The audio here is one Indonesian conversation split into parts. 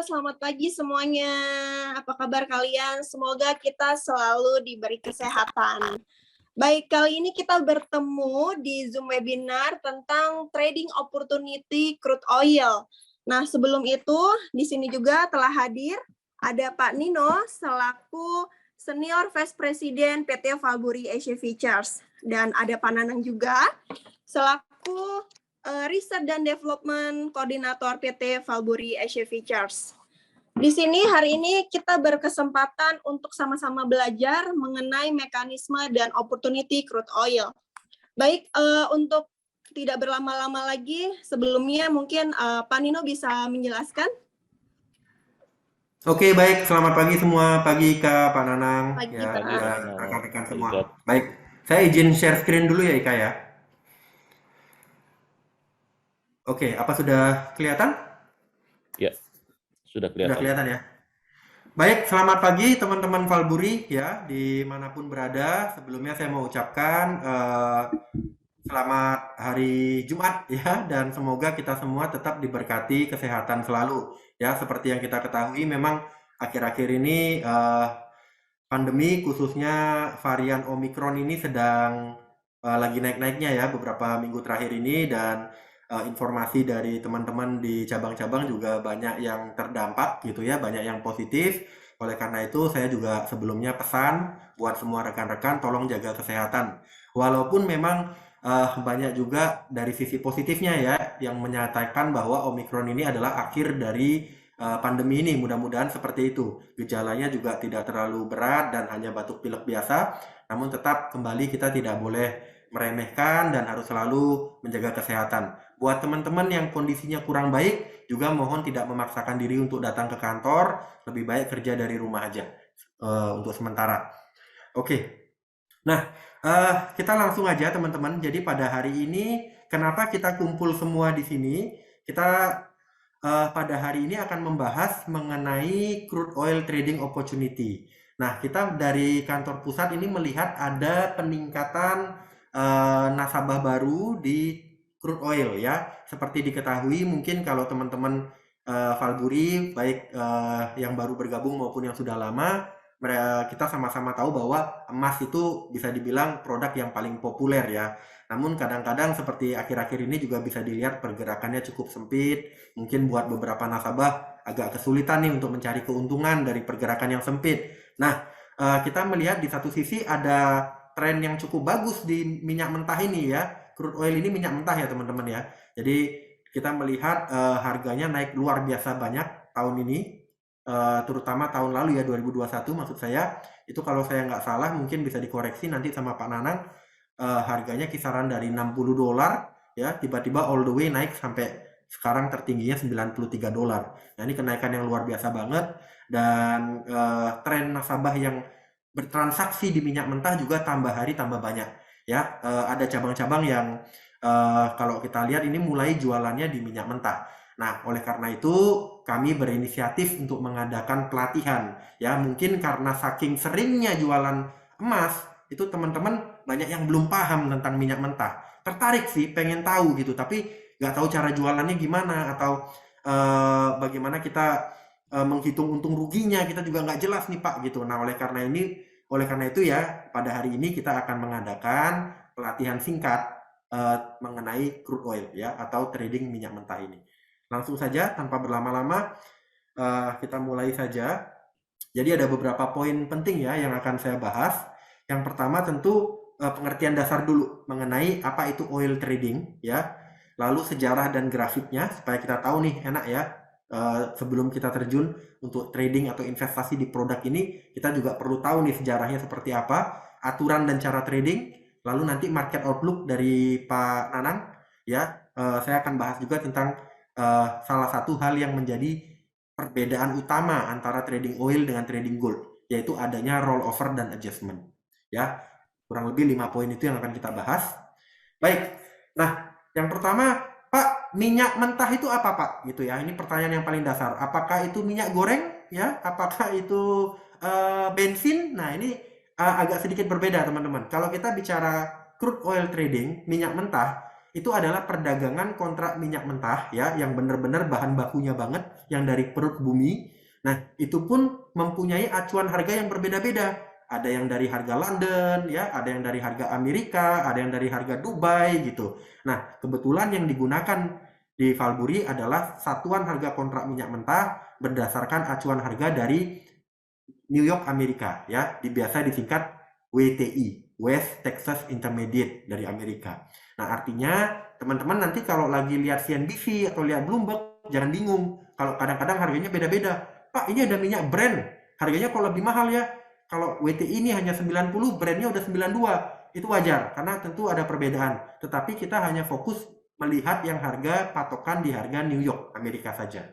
selamat pagi semuanya. Apa kabar kalian? Semoga kita selalu diberi kesehatan. Baik, kali ini kita bertemu di Zoom webinar tentang trading opportunity crude oil. Nah, sebelum itu, di sini juga telah hadir ada Pak Nino selaku Senior Vice President PT Valburi Asia Futures. Dan ada Pak Nanang juga selaku Riset dan Development Koordinator PT Valburi Asia Futures. Di sini hari ini kita berkesempatan untuk sama-sama belajar mengenai mekanisme dan opportunity crude oil. Baik, untuk tidak berlama-lama lagi, sebelumnya mungkin Pak Nino bisa menjelaskan. Oke, baik. Selamat pagi semua. Pagi Kak, Pak Nanang, Pagi, ya, Pak. dan rekan-rekan semua. Baik, saya izin share screen dulu ya, Ika ya. Oke, apa sudah kelihatan? Ya, sudah kelihatan. Sudah kelihatan ya. Baik, selamat pagi teman-teman Valburi ya, dimanapun berada. Sebelumnya saya mau ucapkan selamat hari Jumat ya, dan semoga kita semua tetap diberkati kesehatan selalu. Ya, seperti yang kita ketahui, memang akhir-akhir ini pandemi khususnya varian Omikron ini sedang lagi naik-naiknya ya beberapa minggu terakhir ini, dan informasi dari teman-teman di cabang-cabang juga banyak yang terdampak gitu ya, banyak yang positif. Oleh karena itu saya juga sebelumnya pesan buat semua rekan-rekan tolong jaga kesehatan. Walaupun memang banyak juga dari sisi positifnya ya yang menyatakan bahwa Omikron ini adalah akhir dari pandemi ini, mudah-mudahan seperti itu. Gejalanya juga tidak terlalu berat dan hanya batuk pilek biasa, namun tetap kembali kita tidak boleh meremehkan dan harus selalu menjaga kesehatan. Buat teman-teman yang kondisinya kurang baik, juga mohon tidak memaksakan diri untuk datang ke kantor, lebih baik kerja dari rumah aja untuk sementara. Oke. Nah, kita langsung aja teman-teman. Jadi pada hari ini, kenapa kita kumpul semua di sini? Kita pada hari ini akan membahas mengenai crude oil trading opportunity. Nah, kita dari kantor pusat ini melihat ada peningkatan nasabah baru di crude oil ya. Seperti diketahui mungkin kalau teman-teman Valburi baik yang baru bergabung maupun yang sudah lama, kita sama-sama tahu bahwa emas itu bisa dibilang produk yang paling populer ya. Namun kadang-kadang seperti akhir-akhir ini juga bisa dilihat pergerakannya cukup sempit. Mungkin buat beberapa nasabah agak kesulitan nih untuk mencari keuntungan dari pergerakan yang sempit. Nah, kita melihat di satu sisi ada tren yang cukup bagus di minyak mentah ini ya. Crude oil ini minyak mentah ya teman-teman ya. Jadi kita melihat harganya naik luar biasa banyak tahun ini. Terutama tahun lalu ya 2021 maksud saya. Itu kalau saya nggak salah mungkin bisa dikoreksi nanti sama Pak Nanang. Harganya kisaran dari $60 ya, tiba-tiba all the way naik sampai sekarang tertingginya $93. Nah, ini kenaikan yang luar biasa banget, dan tren nasabah yang bertransaksi di minyak mentah juga tambah hari tambah banyak ya. Ada cabang-cabang yang kalau kita lihat ini mulai jualannya di minyak mentah. Nah, oleh karena itu kami berinisiatif untuk mengadakan pelatihan ya. Mungkin karena saking seringnya jualan emas, itu teman-teman banyak yang belum paham tentang minyak mentah. Tertarik sih, pengen tahu gitu, tapi nggak tahu cara jualannya gimana, atau bagaimana kita menghitung untung ruginya, kita juga nggak jelas nih Pak gitu. Nah, oleh karena itu ya, pada hari ini kita akan mengadakan pelatihan singkat mengenai crude oil ya, atau trading minyak mentah ini. Langsung saja tanpa berlama-lama kita mulai saja. Jadi ada beberapa poin penting ya yang akan saya bahas. Yang pertama tentu pengertian dasar dulu mengenai apa itu oil trading ya. Lalu sejarah dan grafiknya supaya kita tahu nih, enak ya. Sebelum kita terjun untuk trading atau investasi di produk ini, kita juga perlu tahu nih sejarahnya seperti apa, aturan dan cara trading. Lalu nanti market outlook dari Pak Nanang ya. Saya akan bahas juga tentang salah satu hal yang menjadi perbedaan utama antara trading oil dengan trading gold, yaitu adanya rollover dan adjustment ya. Kurang lebih 5 poin itu yang akan kita bahas. Baik, nah yang pertama, Pak, minyak mentah itu apa Pak? Gitu ya, ini pertanyaan yang paling dasar. Apakah itu minyak goreng ya? Apakah itu bensin? Nah, ini agak sedikit berbeda teman-teman. Kalau kita bicara crude oil trading, minyak mentah, itu adalah perdagangan kontrak minyak mentah ya, yang benar-benar bahan bakunya banget, yang dari perut bumi. Nah, itu pun mempunyai acuan harga yang berbeda-beda. Ada yang dari harga London ya, ada yang dari harga Amerika, ada yang dari harga Dubai gitu. Nah, kebetulan yang digunakan di Valbury adalah satuan harga kontrak minyak mentah berdasarkan acuan harga dari New York Amerika ya, biasa disingkat WTI, West Texas Intermediate dari Amerika. Nah, artinya teman-teman nanti kalau lagi lihat CNBC atau lihat Bloomberg, jangan bingung kalau kadang-kadang harganya beda-beda. Pak, ini ada minyak Brent, harganya kok lebih mahal ya. Kalau WTI ini hanya 90, Brentnya udah 92. Itu wajar karena tentu ada perbedaan. Tetapi kita hanya fokus melihat yang harga patokan di harga New York Amerika saja.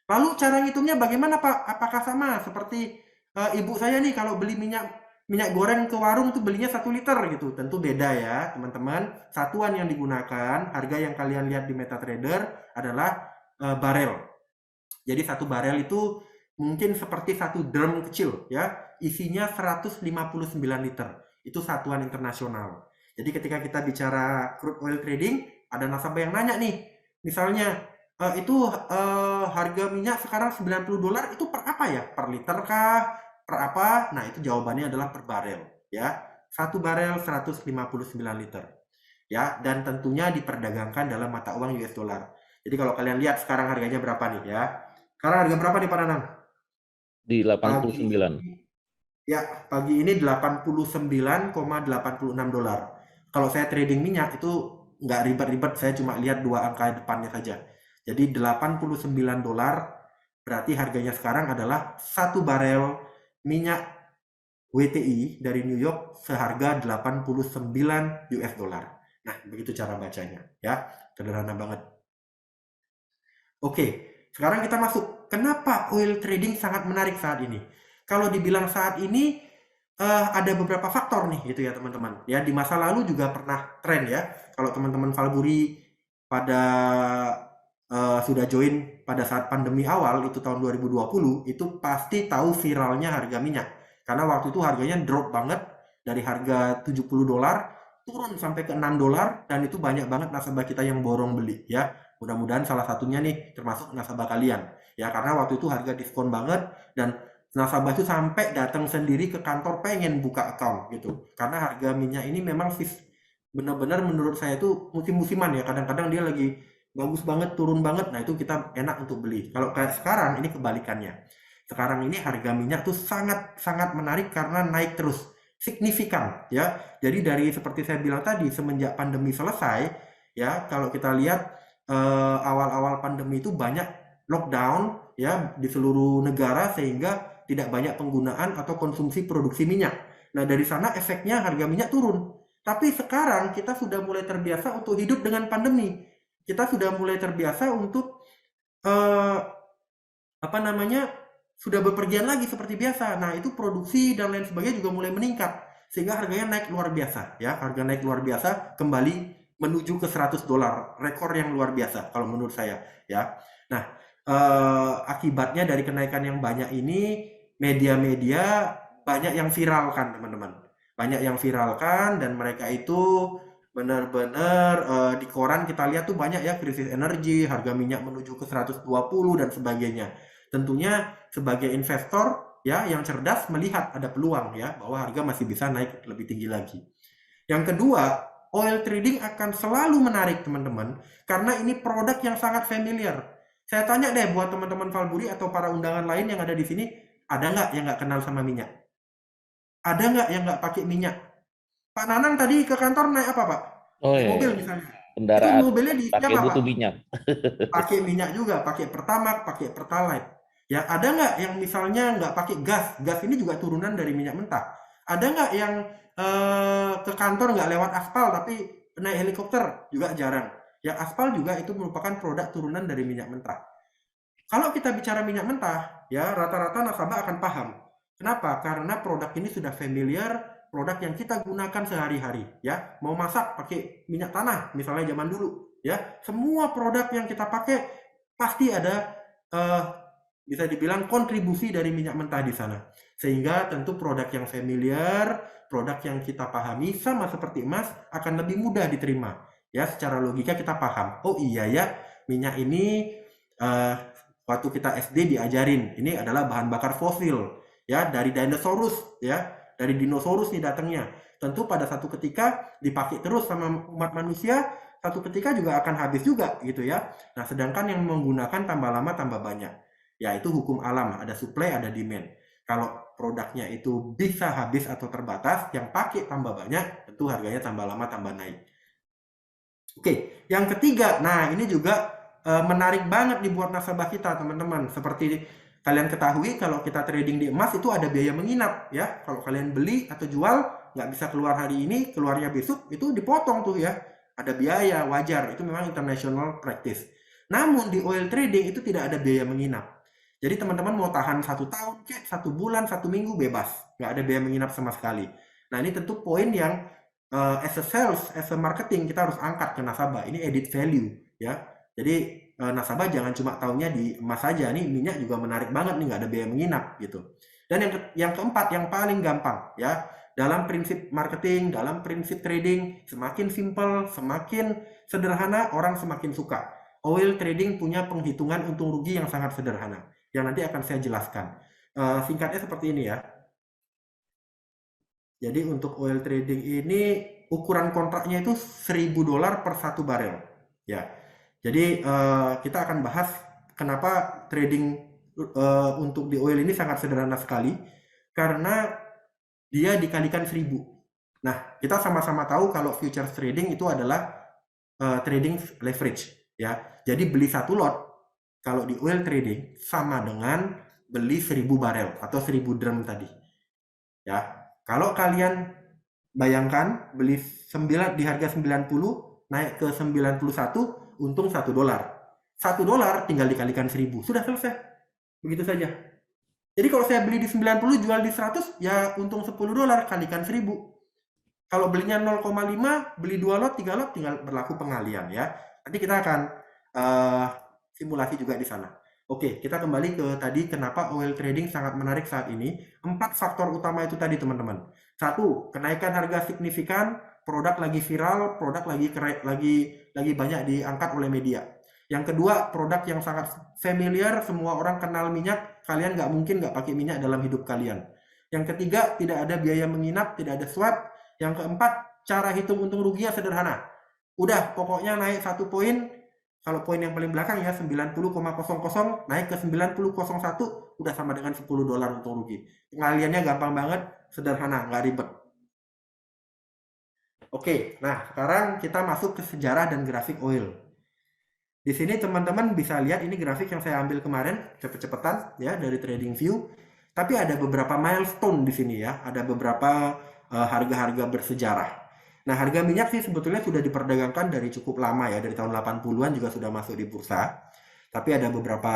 Lalu cara ngitungnya bagaimana Pak? Apakah sama seperti ibu saya nih kalau beli minyak goreng ke warung tuh belinya 1 liter gitu? Tentu beda ya teman-teman. Satuan yang digunakan, harga yang kalian lihat di MetaTrader adalah barel. Jadi 1 barel itu mungkin seperti 1 drum kecil ya, isinya 159 liter. Itu satuan internasional. Jadi ketika kita bicara crude oil trading, ada nasabah yang nanya nih, misalnya itu harga minyak sekarang $90 itu per apa ya? Per liter kah? Per apa? Nah, itu jawabannya adalah per barel ya. 1 barel 159 liter. Ya, dan tentunya diperdagangkan dalam mata uang US dollar. Jadi kalau kalian lihat sekarang harganya berapa nih ya? Sekarang harga berapa nih Pak Nanang? Di 89. Ya, pagi ini $89,86. Kalau saya trading minyak itu nggak ribet-ribet, saya cuma lihat 2 angka depannya saja. Jadi $89 berarti harganya sekarang adalah 1 barel minyak WTI dari New York seharga 89 US dollar. Nah, begitu cara bacanya ya. Sederhana banget. Oke, sekarang kita masuk. Kenapa oil trading sangat menarik saat ini? Kalau dibilang saat ini ada beberapa faktor nih gitu ya teman-teman. Ya, di masa lalu juga pernah tren ya. Kalau teman-teman Valbury pada sudah join pada saat pandemi awal itu tahun 2020, itu pasti tahu viralnya harga minyak. Karena waktu itu harganya drop banget dari harga $70 turun sampai ke $6 dan itu banyak banget nasabah kita yang borong beli ya. Mudah-mudahan salah satunya nih termasuk nasabah kalian. Ya, karena waktu itu harga diskon banget dan nasabah itu sampai datang sendiri ke kantor pengen buka account gitu. Karena harga minyak ini memang benar-benar menurut saya itu musim-musiman ya. Kadang-kadang dia lagi bagus banget, turun banget. Nah, itu kita enak untuk beli. Kalau kayak sekarang ini kebalikannya. Sekarang ini harga minyak tuh sangat-sangat menarik karena naik terus. Signifikan ya. Jadi dari seperti saya bilang tadi, semenjak pandemi selesai ya, kalau kita lihat awal-awal pandemi itu banyak lockdown ya di seluruh negara sehingga tidak banyak penggunaan atau konsumsi produksi minyak. Nah, dari sana efeknya harga minyak turun. Tapi sekarang kita sudah mulai terbiasa untuk hidup dengan pandemi. Kita sudah mulai terbiasa untuk sudah bepergian lagi seperti biasa. Nah, itu produksi dan lain sebagainya juga mulai meningkat sehingga harganya naik luar biasa ya. Harga naik luar biasa kembali menuju ke $100, rekor yang luar biasa kalau menurut saya ya. Nah, akibatnya dari kenaikan yang banyak ini, media-media banyak yang viralkan teman-teman, banyak yang viralkan dan mereka itu benar-benar di koran kita lihat tuh banyak ya, krisis energi, harga minyak menuju ke 120 dan sebagainya. Tentunya sebagai investor ya yang cerdas melihat ada peluang ya bahwa harga masih bisa naik lebih tinggi lagi. Yang kedua, oil trading akan selalu menarik teman-teman karena ini produk yang sangat familiar. Saya tanya deh buat teman-teman Valbury atau para undangan lain yang ada di sini, ada nggak yang nggak kenal sama minyak? Ada nggak yang nggak pakai minyak? Pak Nanang tadi ke kantor naik apa Pak? Oh Naik iya, mobil misalnya. kendaraan Itu mobilnya di pakai apa Pak? butuh minyak. Pakai minyak juga, pakai Pertamax, pakai Pertalite. Ya, ada nggak yang misalnya nggak pakai gas? Gas ini juga turunan dari minyak mentah. Ada nggak yang ke kantor nggak lewat aspal tapi naik helikopter? Juga jarang. Ya, aspal juga itu merupakan produk turunan dari minyak mentah. Kalau kita bicara minyak mentah, ya rata-rata nasabah akan paham. Kenapa? Karena produk ini sudah familiar, produk yang kita gunakan sehari-hari. Ya, mau masak pakai minyak tanah, misalnya zaman dulu. Ya, semua produk yang kita pakai pasti ada bisa dibilang kontribusi dari minyak mentah di sana. Sehingga tentu produk yang familiar, produk yang kita pahami sama seperti emas akan lebih mudah diterima. ya secara logika kita paham. Oh iya ya, minyak ini waktu kita SD diajarin ini adalah bahan bakar fosil, ya dari dinosaurus, ya dari dinosaurus nih datangnya. Tentu pada satu ketika dipakai terus sama umat manusia, satu ketika juga akan habis juga gitu ya. Nah, sedangkan yang menggunakan tambah lama tambah banyak. Ya itu hukum alam, ada supply, ada demand. Kalau produknya itu bisa habis atau terbatas, yang pakai tambah banyak, tentu harganya tambah lama tambah naik. Oke, yang ketiga, nah ini juga menarik banget dibuat nasabah kita teman-teman. Seperti kalian ketahui, kalau kita trading di emas itu ada biaya menginap ya. Kalau kalian beli atau jual nggak bisa keluar hari ini, keluarnya besok, itu dipotong tuh ya. Ada biaya, wajar, itu memang international practice. Namun di oil trading itu tidak ada biaya menginap. Jadi teman-teman mau tahan 1 tahun, 1 bulan, 1 minggu bebas, nggak ada biaya menginap sama sekali. Nah ini tentu poin yang as a sales, as a marketing kita harus angkat ke nasabah. Ini added value ya. Jadi nasabah jangan cuma taunya di emas saja, nih minyak juga menarik banget nih, nggak ada biaya menginap gitu. Dan yang keempat, yang paling gampang ya, dalam prinsip marketing, dalam prinsip trading, semakin simple, semakin sederhana, orang semakin suka. Oil trading punya penghitungan untung rugi yang sangat sederhana, yang nanti akan saya jelaskan. Singkatnya seperti ini ya. Jadi untuk oil trading ini ukuran kontraknya itu $1.000 per 1 barel. Ya. Jadi kita akan bahas kenapa trading untuk di oil ini sangat sederhana sekali, karena dia dikalikan 1000. Nah, kita sama-sama tahu kalau futures trading itu adalah trading leverage ya. Jadi beli 1 lot kalau di oil trading sama dengan beli 1000 barel atau 1000 drum tadi. Ya. Kalau kalian bayangkan beli di harga 90 naik ke 91, untung $1. $1 tinggal dikalikan 1000, sudah selesai. Begitu saja. Jadi kalau saya beli di 90 jual di 100, ya untung $10 kalikan 1000. Kalau belinya 0,5, beli 2 lot, 3 lot, tinggal berlaku pengalian ya. Nanti kita akan simulasi juga di sana. Oke, kita kembali ke tadi kenapa oil trading sangat menarik saat ini. 4 faktor utama itu tadi teman-teman. 1, kenaikan harga signifikan, produk lagi viral, produk lagi banyak diangkat oleh media. Yang kedua, produk yang sangat familiar, semua orang kenal minyak, kalian nggak mungkin nggak pakai minyak dalam hidup kalian. Yang ketiga, tidak ada biaya menginap, tidak ada swap. Yang keempat, cara hitung untung ruginya sederhana. Udah, pokoknya naik 1 poin. Kalau poin yang paling belakang ya 90,00 naik ke 90,01 udah sama dengan $10 untung rugi. Pengaliannya gampang banget, sederhana, nggak ribet. Oke, nah sekarang kita masuk ke sejarah dan grafik oil. Di sini teman-teman bisa lihat ini grafik yang saya ambil kemarin, cepet-cepetan ya dari TradingView. Tapi ada beberapa milestone di sini ya, ada beberapa harga-harga bersejarah. Nah, harga minyak sih sebetulnya sudah diperdagangkan dari cukup lama ya, dari tahun 80-an juga sudah masuk di bursa. Tapi ada beberapa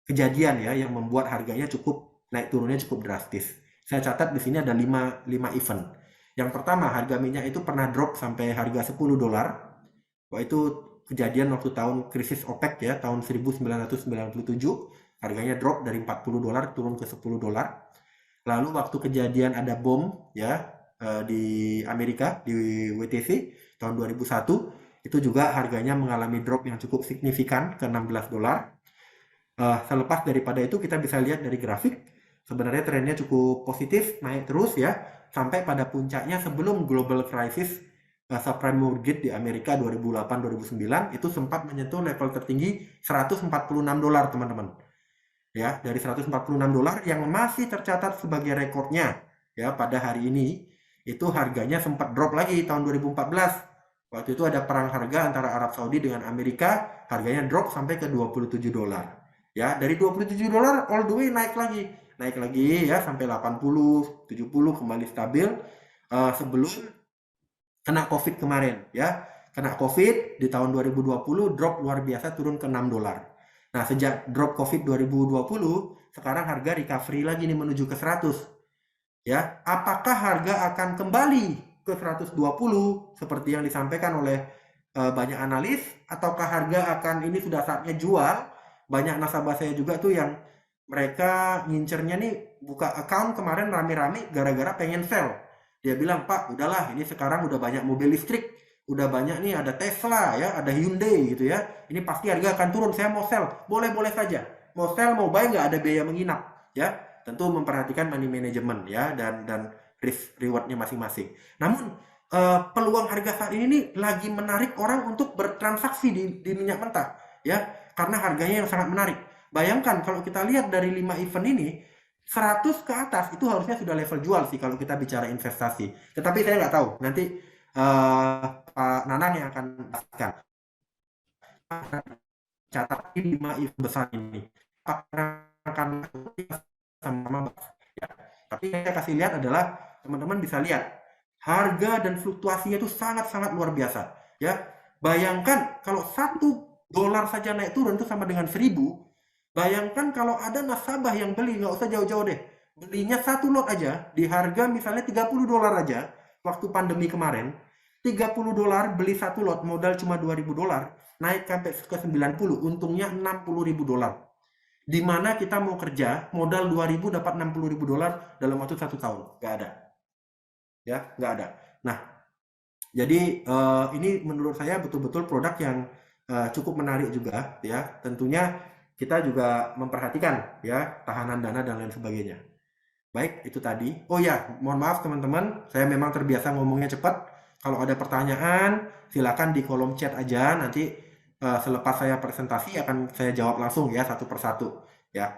kejadian ya yang membuat harganya cukup naik turunnya cukup drastis. Saya catat di sini ada 5 event. Yang pertama, harga minyak itu pernah drop sampai harga $10. Wah, itu kejadian waktu tahun krisis OPEC ya, tahun 1997. Harganya drop dari $40 turun ke $10. Lalu waktu kejadian ada bom ya di Amerika di WTC tahun 2001, itu juga harganya mengalami drop yang cukup signifikan ke $16. Selepas daripada itu kita bisa lihat dari grafik, sebenarnya trennya cukup positif, naik terus ya, sampai pada puncaknya sebelum global crisis subprime mortgage di Amerika 2008-2009 itu sempat menyentuh level tertinggi $146 teman-teman. Ya, dari $146 yang masih tercatat sebagai rekornya ya pada hari ini, itu harganya sempat drop lagi tahun 2014. Waktu itu ada perang harga antara Arab Saudi dengan Amerika, harganya drop sampai ke $27. Ya, dari $27 all the way naik lagi ya sampai 80, 70 kembali stabil sebelum kena Covid kemarin ya. Kena Covid di tahun 2020 drop luar biasa turun ke $6. Nah, sejak drop Covid 2020, sekarang harga recovery lagi nih menuju ke 100. Ya, apakah harga akan kembali ke 120 seperti yang disampaikan oleh banyak analis, ataukah harga akan ini sudah saatnya jual? Banyak nasabah saya juga tuh yang mereka ngincernya nih buka account kemarin rame-rame gara-gara pengen sell. Dia bilang, "Pak, udahlah, ini sekarang udah banyak mobil listrik, udah banyak nih, ada Tesla ya, ada Hyundai gitu ya. Ini pasti harga akan turun, saya mau sell." Boleh-boleh saja. Mau sell, mau buy, nggak ada biaya menginap ya. Tentu memperhatikan money management ya, dan risk rewardnya masing-masing. Namun peluang harga saat ini nih lagi menarik orang untuk bertransaksi di minyak mentah ya, karena harganya yang sangat menarik. Bayangkan kalau kita lihat dari 5 event ini, 100 ke atas itu harusnya sudah level jual sih kalau kita bicara investasi. Tetapi saya nggak tahu, nanti Pak Nanang yang akan pastikan. Catat 5 event besar ini. Akan sama-sama ya. Tapi yang saya kasih lihat adalah teman-teman bisa lihat harga dan fluktuasinya itu sangat-sangat luar biasa ya. Bayangkan kalau $1 saja naik turun itu sama dengan 1.000. Bayangkan kalau ada nasabah yang beli, nggak usah jauh-jauh deh, belinya 1 lot aja di harga misalnya $30 aja waktu pandemi kemarin. $30 beli 1 lot, modal cuma $2.000, naik sampai ke 90, untungnya $60.000. Di mana kita mau kerja, modal 2.000 dapat $60.000 dalam waktu 1 tahun. Nggak ada. Ya, nggak ada. Nah, jadi ini menurut saya betul-betul produk yang cukup menarik juga ya. Tentunya kita juga memperhatikan ya tahanan dana dan lain sebagainya. Baik, itu tadi. Oh ya, mohon maaf teman-teman, saya memang terbiasa ngomongnya cepat. Kalau ada pertanyaan, silakan di kolom chat aja. Nanti selepas saya presentasi akan saya jawab langsung ya, satu persatu ya.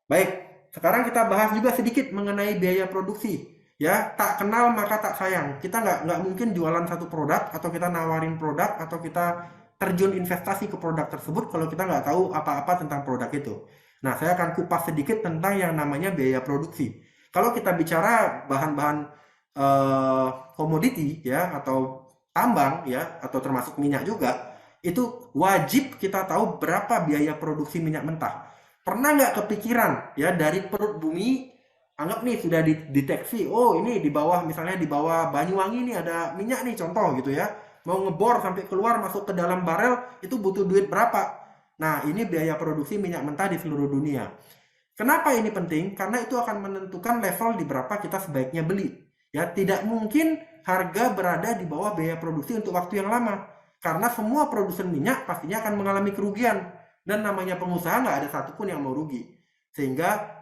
Baik, sekarang kita bahas juga sedikit mengenai biaya produksi. Ya, tak kenal maka tak sayang. Kita nggak mungkin jualan satu produk atau kita nawarin produk atau kita terjun investasi ke produk tersebut kalau kita nggak tahu apa-apa tentang produk itu. Nah, saya akan kupas sedikit tentang yang namanya biaya produksi. Kalau kita bicara bahan-bahan komoditi ya atau tambang ya atau termasuk minyak juga, itu wajib kita tahu berapa biaya produksi minyak mentah. Pernah nggak kepikiran ya dari perut bumi, anggap nih sudah dideteksi, oh ini di bawah misalnya di bawah Banyuwangi nih ada minyak nih contoh gitu ya. Mau ngebor sampai keluar masuk ke dalam barel itu butuh duit berapa? Nah, ini biaya produksi minyak mentah di seluruh dunia. Kenapa ini penting? Karena itu akan menentukan level di berapa kita sebaiknya beli. Ya, tidak mungkin harga berada di bawah biaya produksi untuk waktu yang lama. Karena semua produsen minyak pastinya akan mengalami kerugian. Dan namanya pengusaha nggak ada satupun yang mau rugi. Sehingga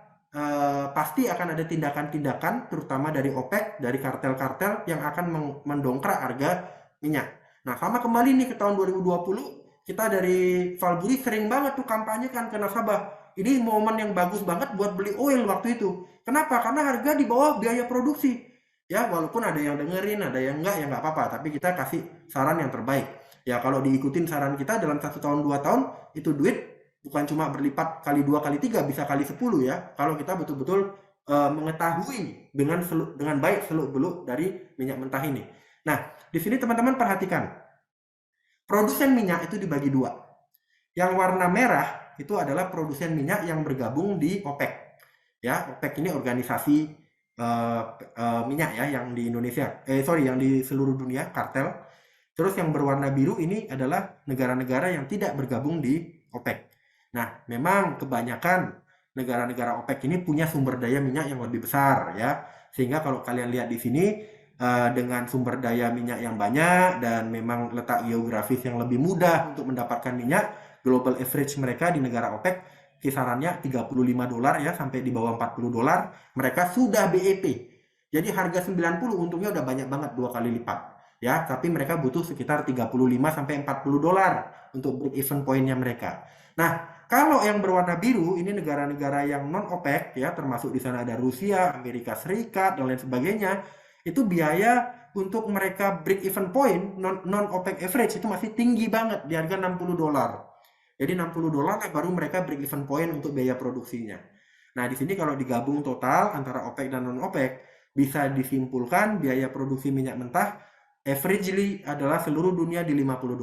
pasti akan ada tindakan-tindakan terutama dari OPEC, dari kartel-kartel yang akan mendongkrak harga minyak. Nah, sama kembali nih ke tahun 2020, kita dari Valburi sering banget tuh kampanye kan ke nasabah. Ini momen yang bagus banget buat beli oil waktu itu. Kenapa? Karena harga di bawah biaya produksi. Ya, walaupun ada yang dengerin, ada yang enggak, ya nggak apa-apa. Tapi kita kasih saran yang terbaik. Ya, kalau diikutin saran kita dalam 1 tahun, 2 tahun, itu duit bukan cuma berlipat kali 2, kali 3, bisa kali 10 ya. Kalau kita betul-betul mengetahui dengan baik seluk-beluk dari minyak mentah ini. Nah, di sini teman-teman perhatikan. Produsen minyak itu dibagi 2. Yang warna merah itu adalah produsen minyak yang bergabung di OPEC. Ya, OPEC ini organisasi minyak ya yang di Indonesia. Yang di seluruh dunia, kartel. Terus yang berwarna biru ini adalah negara-negara yang tidak bergabung di OPEC. Nah, memang kebanyakan negara-negara OPEC ini punya sumber daya minyak yang lebih besar ya. Sehingga kalau kalian lihat di sini dengan sumber daya minyak yang banyak dan memang letak geografis yang lebih mudah untuk mendapatkan minyak, global average mereka di negara OPEC kisarannya $35 ya sampai di bawah $40. Mereka sudah BEP. Jadi harga 90 untungnya udah banyak banget 2 kali lipat. Ya, tapi mereka butuh sekitar $35 sampai $40 untuk break even pointnya mereka. Nah, kalau yang berwarna biru ini negara-negara yang non OPEC ya, termasuk di sana ada Rusia, Amerika Serikat dan lain sebagainya. Itu biaya untuk mereka break even point non OPEC average itu masih tinggi banget di harga $60. Jadi $60 baru mereka break even point untuk biaya produksinya. Nah, di sini kalau digabung total antara OPEC dan non OPEC bisa disimpulkan biaya produksi minyak mentah averagely adalah seluruh dunia di $50.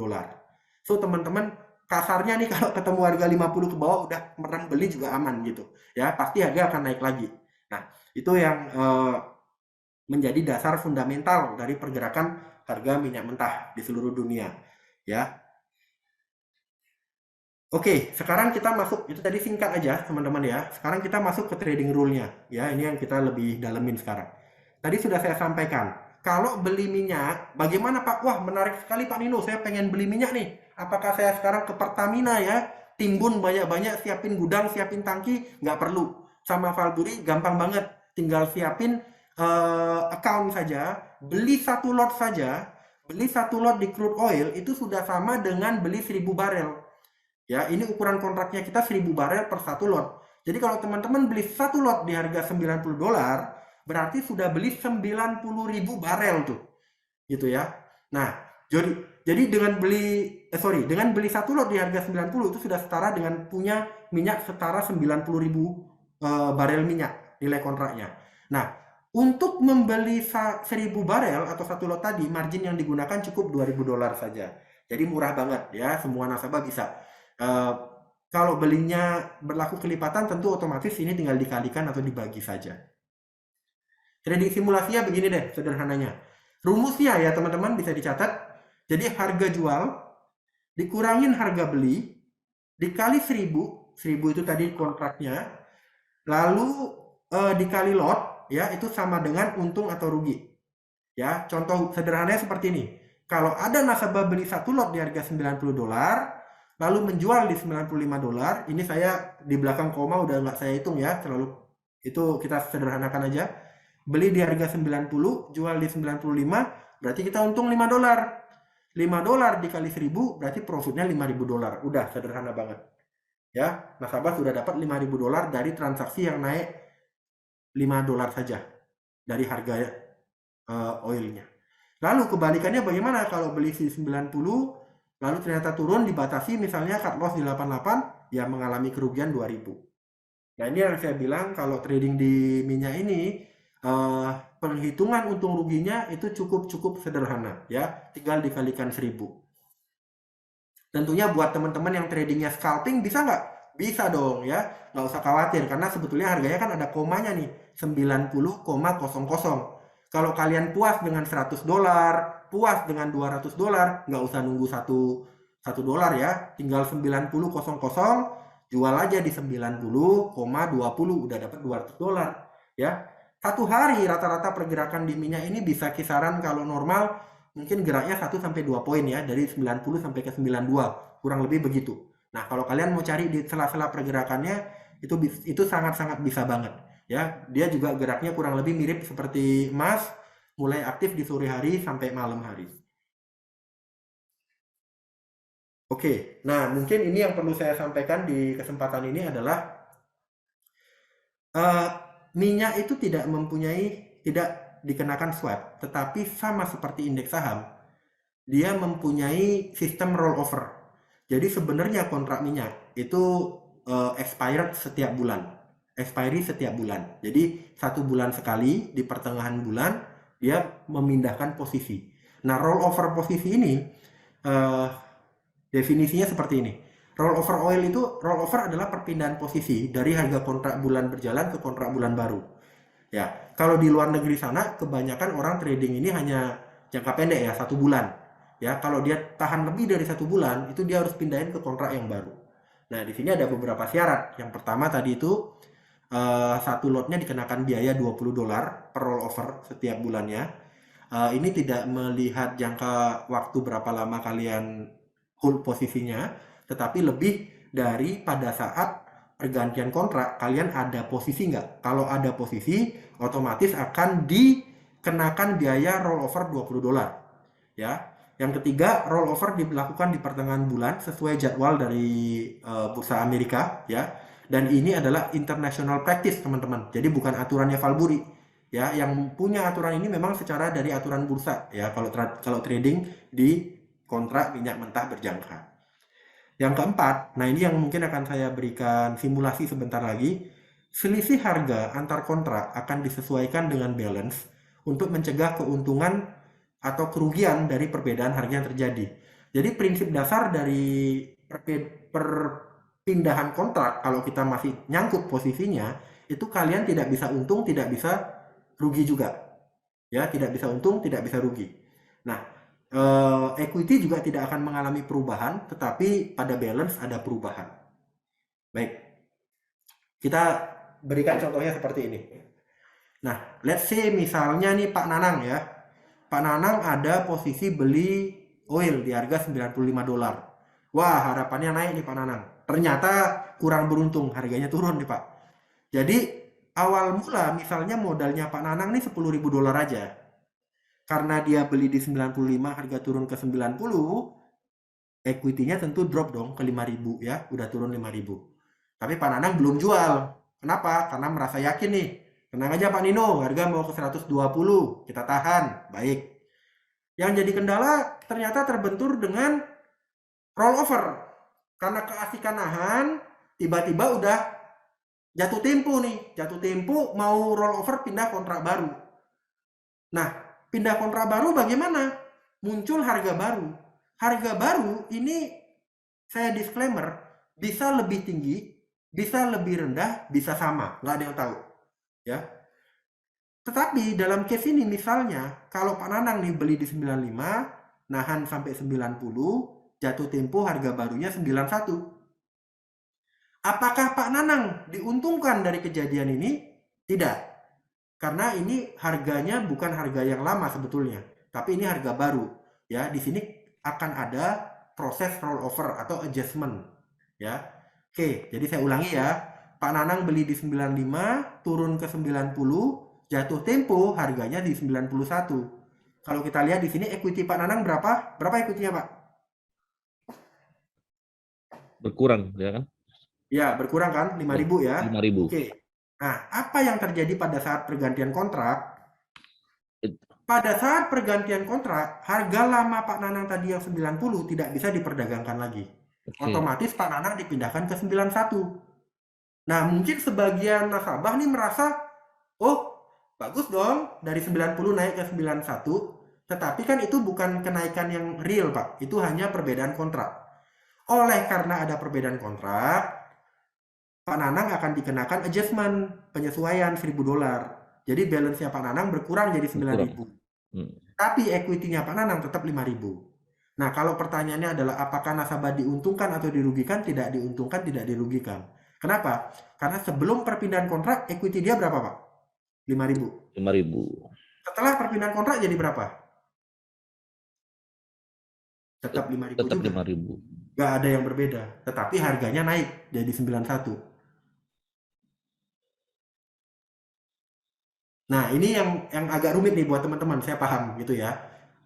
So, teman-teman kasarnya nih kalau ketemu harga 50 ke bawah udah merem beli juga aman gitu. Ya, pasti harga akan naik lagi. Nah, itu yang menjadi dasar fundamental dari pergerakan harga minyak mentah di seluruh dunia ya. Oke, sekarang kita masuk, itu tadi singkat aja teman-teman ya. Sekarang kita masuk ke trading rule-nya ya. Ini yang kita lebih dalemin sekarang. tadi sudah saya sampaikan. Kalau beli minyak, bagaimana Pak? Wah, menarik sekali Pak Nino, saya pengen beli minyak nih. Apakah saya sekarang ke Pertamina ya, timbun banyak-banyak, siapin gudang, siapin tangki? Nggak perlu. Sama Valburi gampang banget, tinggal siapin account saja, beli satu lot saja, beli satu lot di crude oil itu sudah sama dengan beli 1000 barel. Ya, ini ukuran kontraknya kita 1000 barel per satu lot. Jadi kalau teman-teman beli satu lot di harga $90, berarti sudah beli 90.000 barel tuh. Gitu ya. Nah, jadi dengan beli satu lot di harga 90 itu sudah setara dengan punya minyak setara 90.000 barel minyak nilai kontraknya. Nah, untuk membeli 1000 barel atau satu lot tadi, margin yang digunakan cukup $2.000 saja. Jadi murah banget ya, semua nasabah bisa. Kalau belinya berlaku kelipatan, tentu otomatis ini tinggal dikalikan atau dibagi saja. Trading simulasinya begini deh, sederhananya. Rumusnya ya teman-teman bisa dicatat. Jadi harga jual dikurangin harga beli dikali 1000 itu tadi kontraknya, lalu dikali lot ya, itu sama dengan untung atau rugi. Ya, contoh sederhananya seperti ini. Kalau ada nasabah beli satu lot di harga $90, lalu menjual di $95, ini saya di belakang koma udah nggak saya hitung ya, terlalu itu kita sederhanakan aja. Beli di harga 90, jual di 95, berarti kita untung $5. $5 dikali 1000 berarti profitnya $5.000. Udah sederhana banget. Ya, nasabah sudah dapat $5.000 dari transaksi yang naik $5 saja dari harga oilnya. Lalu kebalikannya bagaimana kalau beli di 90 lalu ternyata turun dibatasi misalnya cut loss di 88, ya mengalami kerugian 2.000. Nah, ini yang saya bilang kalau trading di minyak ini penghitungan untung ruginya itu cukup sederhana ya, tinggal dikalikan 1000. Tentunya buat teman-teman yang tradingnya scalping bisa nggak? Bisa dong ya, nggak usah khawatir karena sebetulnya harganya kan ada komanya nih, 90,00. Kalau kalian puas dengan $100, puas dengan $200, nggak usah nunggu $1 ya, tinggal 90,00 jual aja di 90,20 udah dapat $200 ya. Satu hari rata-rata pergerakan di minyak ini bisa kisaran kalau normal mungkin geraknya 1-2 poin ya, dari 90 sampai ke 92, kurang lebih begitu. Nah, kalau kalian mau cari di sela-sela pergerakannya itu sangat-sangat bisa banget ya. Dia juga geraknya kurang lebih mirip seperti emas, mulai aktif di sore hari sampai malam hari. Oke, nah mungkin ini yang perlu saya sampaikan di kesempatan ini adalah minyak itu tidak dikenakan swap, tetapi sama seperti indeks saham, dia mempunyai sistem rollover. Jadi sebenarnya kontrak minyak itu expiry setiap bulan. Jadi 1 bulan sekali di pertengahan bulan dia memindahkan posisi. Nah, rollover posisi ini definisinya seperti ini. Rollover adalah perpindahan posisi dari harga kontrak bulan berjalan ke kontrak bulan baru. Ya, kalau di luar negeri sana kebanyakan orang trading ini hanya jangka pendek ya, 1 bulan. Ya, kalau dia tahan lebih dari 1 bulan, itu dia harus pindahin ke kontrak yang baru. Nah, di sini ada beberapa syarat. Yang pertama tadi itu satu lotnya dikenakan biaya $20 per rollover setiap bulannya. Ini tidak melihat jangka waktu berapa lama kalian hold posisinya, tetapi lebih dari pada saat pergantian kontrak kalian ada posisi nggak. Kalau ada posisi, otomatis akan dikenakan biaya rollover $20 ya. Yang ketiga, rollover dilakukan di pertengahan bulan sesuai jadwal dari Bursa Amerika ya. Dan ini adalah international practice teman-teman, jadi bukan aturannya Valburi ya. Yang punya aturan ini memang secara dari aturan bursa ya, kalau trading di kontrak minyak mentah berjangka. Yang keempat, nah ini yang mungkin akan saya berikan simulasi sebentar lagi. Selisih harga antar kontrak akan disesuaikan dengan balance untuk mencegah keuntungan atau kerugian dari perbedaan harga yang terjadi. Jadi prinsip dasar dari perpindahan kontrak, kalau kita masih nyangkut posisinya, itu kalian tidak bisa untung, tidak bisa rugi juga. Ya, tidak bisa untung, tidak bisa rugi. Nah, equity juga tidak akan mengalami perubahan, tetapi pada balance ada perubahan. Baik, kita berikan contohnya seperti ini. Nah, let's say misalnya nih Pak Nanang ya. Pak Nanang ada posisi beli oil di harga $95. Wah, harapannya naik nih Pak Nanang. Ternyata kurang beruntung, harganya turun nih Pak. Jadi awal mula misalnya modalnya Pak Nanang nih $10.000 aja. Karena dia beli di 95, harga turun ke 90, equity-nya tentu drop dong ke 5.000 ya, udah turun 5.000. Tapi Pak Nanang belum jual. Kenapa? Karena merasa yakin nih. Tenang aja Pak Nino, harga mau ke 120, kita tahan, baik. Yang jadi kendala ternyata terbentur dengan rollover. Karena keasikan nahan, tiba-tiba udah jatuh tempo nih. Jatuh tempo mau rollover pindah kontrak baru. Nah, pindah kontrak baru bagaimana? Muncul harga baru. Harga baru ini saya disclaimer, bisa lebih tinggi, bisa lebih rendah, bisa sama. Nggak ada yang tahu. Ya. Tetapi dalam case ini misalnya kalau Pak Nanang nih beli di 95, nahan sampai 90, jatuh tempo harga barunya 91. Apakah Pak Nanang diuntungkan dari kejadian ini? Tidak. Karena ini harganya bukan harga yang lama sebetulnya, tapi ini harga baru. Ya, di sini akan ada proses rollover atau adjustment. Ya. Oke, jadi saya ulangi ya. Pak Nanang beli di 95, turun ke 90, jatuh tempo harganya di 91. Kalau kita lihat di sini equity Pak Nanang berapa? Berapa equity-nya, Pak? Berkurang, ya kan? Ya, berkurang kan? 5.000 ya? 5.000. Oke. Nah, apa yang terjadi pada saat pergantian kontrak? Pada saat pergantian kontrak, harga lama Pak Nanang tadi yang 90 tidak bisa diperdagangkan lagi. Otomatis Pak Nanang dipindahkan ke 91. Nah, mungkin sebagian nasabah nih merasa, oh, bagus dong, dari 90 naik ke 91, tetapi kan itu bukan kenaikan yang real, Pak. Itu hanya perbedaan kontrak. Oleh karena ada perbedaan kontrak, Pak Nanang akan dikenakan adjustment, penyesuaian $1.000. Jadi balance-nya Pak Nanang berkurang jadi 9.000. Tapi equity-nya Pak Nanang tetap 5.000. Nah, kalau pertanyaannya adalah apakah nasabah diuntungkan atau dirugikan? Tidak diuntungkan, tidak dirugikan. Kenapa? Karena sebelum perpindahan kontrak, equity dia berapa, Pak? 5.000. 5.000. Setelah perpindahan kontrak jadi berapa? Tetap 5.000 Tetap juga. 5.000. Nggak ada yang berbeda. Tetapi harganya naik jadi 91. Nah, ini yang agak rumit nih buat teman-teman. Saya paham gitu ya.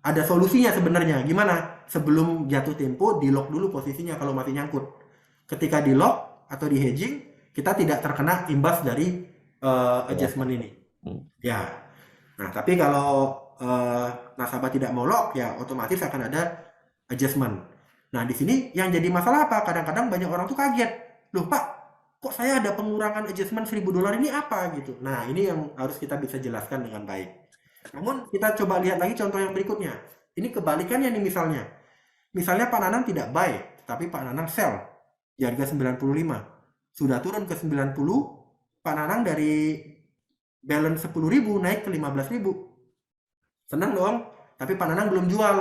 Ada solusinya sebenarnya. Gimana? Sebelum jatuh tempo, di-lock dulu posisinya kalau masih nyangkut. Ketika di-lock atau di hedging, kita tidak terkena imbas dari adjustment ini. Ya. Nah, tapi kalau nasabah tidak mau lock, ya otomatis akan ada adjustment. Nah, di sini yang jadi masalah apa? Kadang-kadang banyak orang tuh kaget. Loh, Pak, kok saya ada pengurangan adjustment $1.000 ini apa gitu? Nah, ini yang harus kita bisa jelaskan dengan baik. Namun, kita coba lihat lagi contoh yang berikutnya. Ini kebalikannya nih misalnya. Misalnya Pak Nanang tidak buy, tapi Pak Nanang sell di harga 95. Sudah turun ke 90, Pak Nanang dari balance 10.000 naik ke 15.000. Senang dong, tapi Pak Nanang belum jual.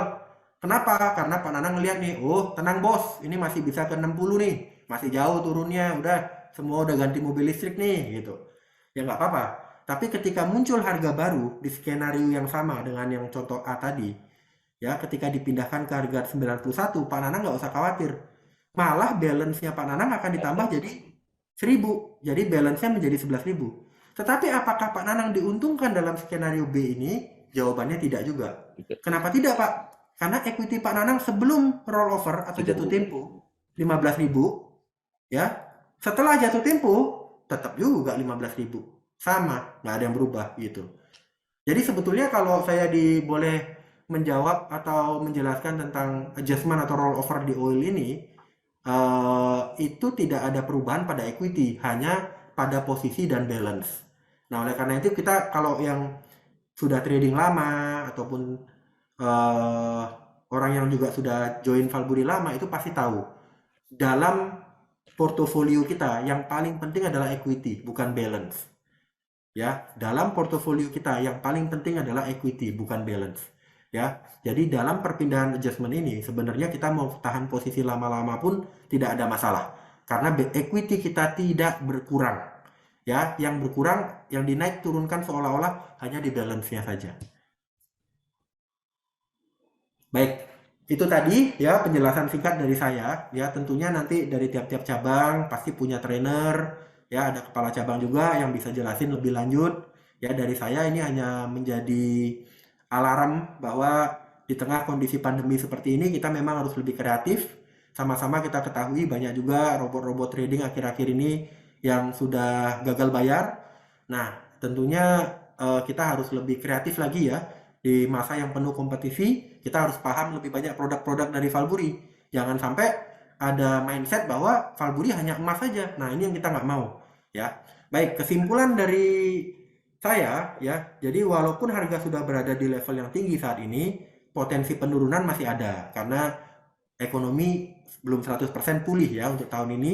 Kenapa? Karena Pak Nanang ngeliat nih, oh tenang bos, ini masih bisa ke 60 nih, masih jauh turunnya, udah semua udah ganti mobil listrik nih, gitu. Ya nggak apa-apa. Tapi ketika muncul harga baru di skenario yang sama dengan yang contoh A tadi, ya ketika dipindahkan ke harga 91, Pak Nanang nggak usah khawatir. Malah balance-nya Pak Nanang akan ditambah jadi 1.000, jadi balance-nya menjadi 11.000. Tetapi apakah Pak Nanang diuntungkan dalam skenario B ini? Jawabannya tidak juga. Kenapa tidak, Pak? Karena equity Pak Nanang sebelum rollover atau jatuh tempo 15.000, ya. Setelah jatuh tempo tetap juga 15.000, sama, nggak ada yang berubah gitu. Jadi sebetulnya kalau saya boleh menjawab atau menjelaskan tentang adjustment atau rollover di oil ini, itu tidak ada perubahan pada equity, hanya pada posisi dan balance. Nah, oleh karena itu kita kalau yang sudah trading lama ataupun orang yang juga sudah join Valburi lama itu pasti tahu dalam portofolio kita yang paling penting adalah equity, bukan balance. Ya, dalam portofolio kita yang paling penting adalah equity, bukan balance. Ya, jadi dalam perpindahan adjustment ini sebenarnya kita mau tahan posisi lama-lama pun tidak ada masalah karena equity kita tidak berkurang. ya, yang berkurang, yang dinaik turunkan seolah-olah hanya di balance-nya saja. Baik, itu tadi ya penjelasan singkat dari saya. Ya, tentunya nanti dari tiap-tiap cabang pasti punya trainer, ya ada kepala cabang juga yang bisa jelasin lebih lanjut. Ya, dari saya ini hanya menjadi alarm bahwa di tengah kondisi pandemi seperti ini kita memang harus lebih kreatif. Sama-sama kita ketahui banyak juga robot-robot trading akhir-akhir ini yang sudah gagal bayar. Nah, tentunya kita harus lebih kreatif lagi ya. Di masa yang penuh kompetisi, kita harus paham lebih banyak produk-produk dari Valburi. Jangan sampai ada mindset bahwa Valburi hanya emas saja. Nah, ini yang kita nggak mau. Ya, baik. Kesimpulan dari saya, ya. Jadi walaupun harga sudah berada di level yang tinggi saat ini, potensi penurunan masih ada karena ekonomi belum 100% pulih ya untuk tahun ini.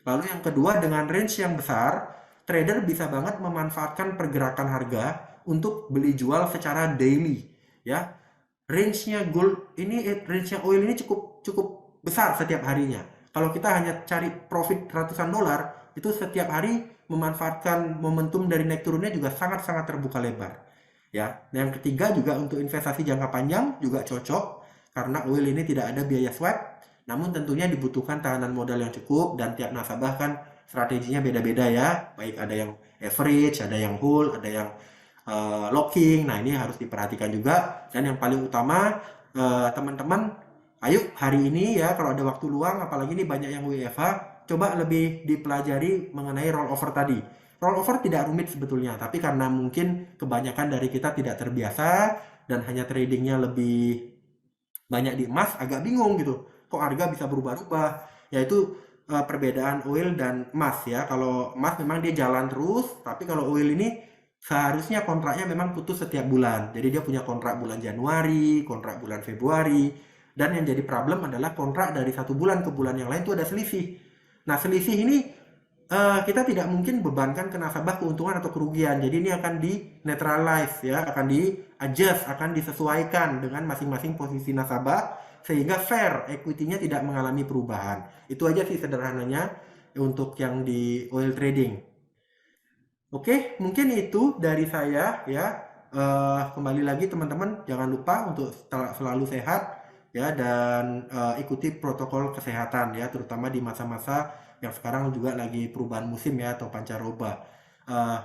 Lalu yang kedua, dengan range yang besar, trader bisa banget memanfaatkan pergerakan harga untuk beli jual secara daily ya. Range-nya gold ini range-nya oil ini cukup cukup besar setiap harinya. Kalau kita hanya cari profit ratusan dolar, itu setiap hari memanfaatkan momentum dari naik turunnya juga sangat-sangat terbuka lebar. Ya, nah, yang ketiga juga untuk investasi jangka panjang juga cocok karena oil ini tidak ada biaya swap, namun tentunya dibutuhkan tahanan modal yang cukup dan tiap nasabah kan strateginya beda-beda ya. Baik ada yang average, ada yang hold, ada yang locking. Nah, ini harus diperhatikan juga. Dan yang paling utama, teman-teman, ayo hari ini ya kalau ada waktu luang, apalagi ini banyak yang WFH, coba lebih dipelajari mengenai rollover tadi. Rollover tidak rumit sebetulnya, tapi karena mungkin kebanyakan dari kita tidak terbiasa dan hanya tradingnya lebih banyak di emas, agak bingung gitu. Kok harga bisa berubah-ubah? Yaitu perbedaan oil dan emas ya. Kalau emas memang dia jalan terus, tapi kalau oil ini seharusnya kontraknya memang putus setiap bulan. Jadi dia punya kontrak bulan Januari, kontrak bulan Februari, dan yang jadi problem adalah kontrak dari satu bulan ke bulan yang lain itu ada selisih. Nah, selisih ini kita tidak mungkin bebankan ke nasabah keuntungan atau kerugian. Jadi ini akan di neutralize ya, akan di adjust, akan disesuaikan dengan masing-masing posisi nasabah sehingga fair, equity-nya tidak mengalami perubahan. Itu aja sih sederhananya untuk yang di oil trading. Oke, mungkin itu dari saya ya. Kembali lagi teman-teman, jangan lupa untuk selalu sehat ya dan ikuti protokol kesehatan ya, terutama di masa-masa yang sekarang juga lagi perubahan musim ya atau pancaroba. Eh,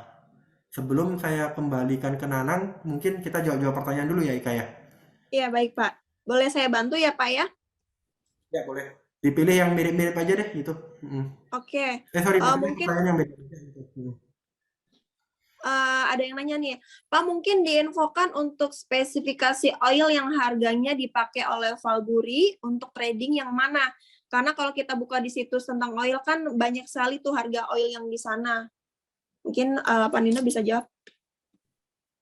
Sebelum saya kembalikan ke Nanang, mungkin kita jawab-jawab pertanyaan dulu ya Ika ya. Iya, baik Pak. Boleh saya bantu ya Pak ya? Ya boleh. Dipilih yang mirip-mirip aja deh gitu. Oke. Sorry, maksudnya Mungkin pertanyaan yang beda-beda gitu. ada yang nanya nih, Pak mungkin diinfokan untuk spesifikasi oil yang harganya dipakai oleh Valburi untuk trading yang mana? Karena kalau kita buka di situs tentang oil kan banyak sekali tuh harga oil yang di sana. Mungkin Pak Nino bisa jawab.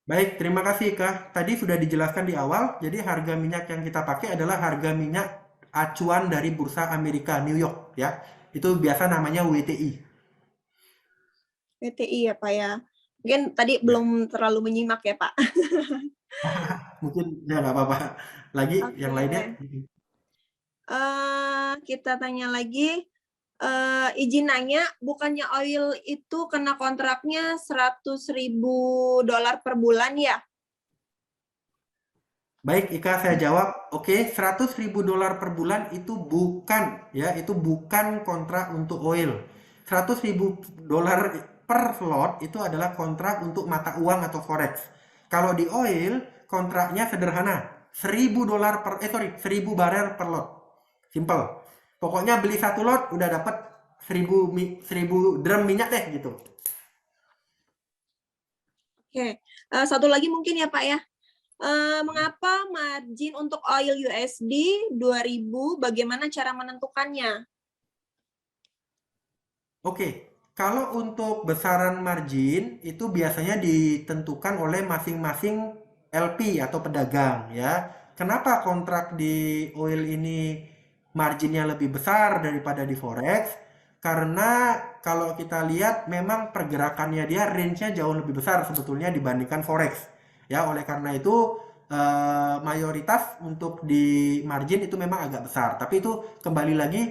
Baik, terima kasih Kak. Tadi sudah dijelaskan di awal, jadi harga minyak yang kita pakai adalah harga minyak acuan dari Bursa Amerika New York ya. Itu biasa namanya WTI. WTI ya Pak ya. Mungkin tadi belum terlalu menyimak ya Pak. Mungkin ya nggak apa-apa. Lagi yang lainnya. Kita tanya lagi. Izin nanya, bukannya oil itu kena kontraknya $100.000 per bulan ya? Baik, Ika, saya jawab. Oke, $100.000 per bulan itu bukan ya, itu bukan kontrak untuk oil. $100.000 per slot itu adalah kontrak untuk mata uang atau forex. Kalau di oil kontraknya sederhana, $1.000 barel per lot. Simple. Pokoknya beli satu lot udah dapat 1000 drum minyak deh gitu. Oke, satu lagi mungkin ya Pak ya. Mengapa margin untuk oil USD 2000? Bagaimana cara menentukannya? Oke, kalau untuk besaran margin itu biasanya ditentukan oleh masing-masing LP atau pedagang ya. Kenapa kontrak di oil ini marginnya lebih besar daripada di forex? Karena kalau kita lihat memang pergerakannya dia range-nya jauh lebih besar sebetulnya dibandingkan forex. Ya, oleh karena itu mayoritas untuk di margin itu memang agak besar. Tapi itu kembali lagi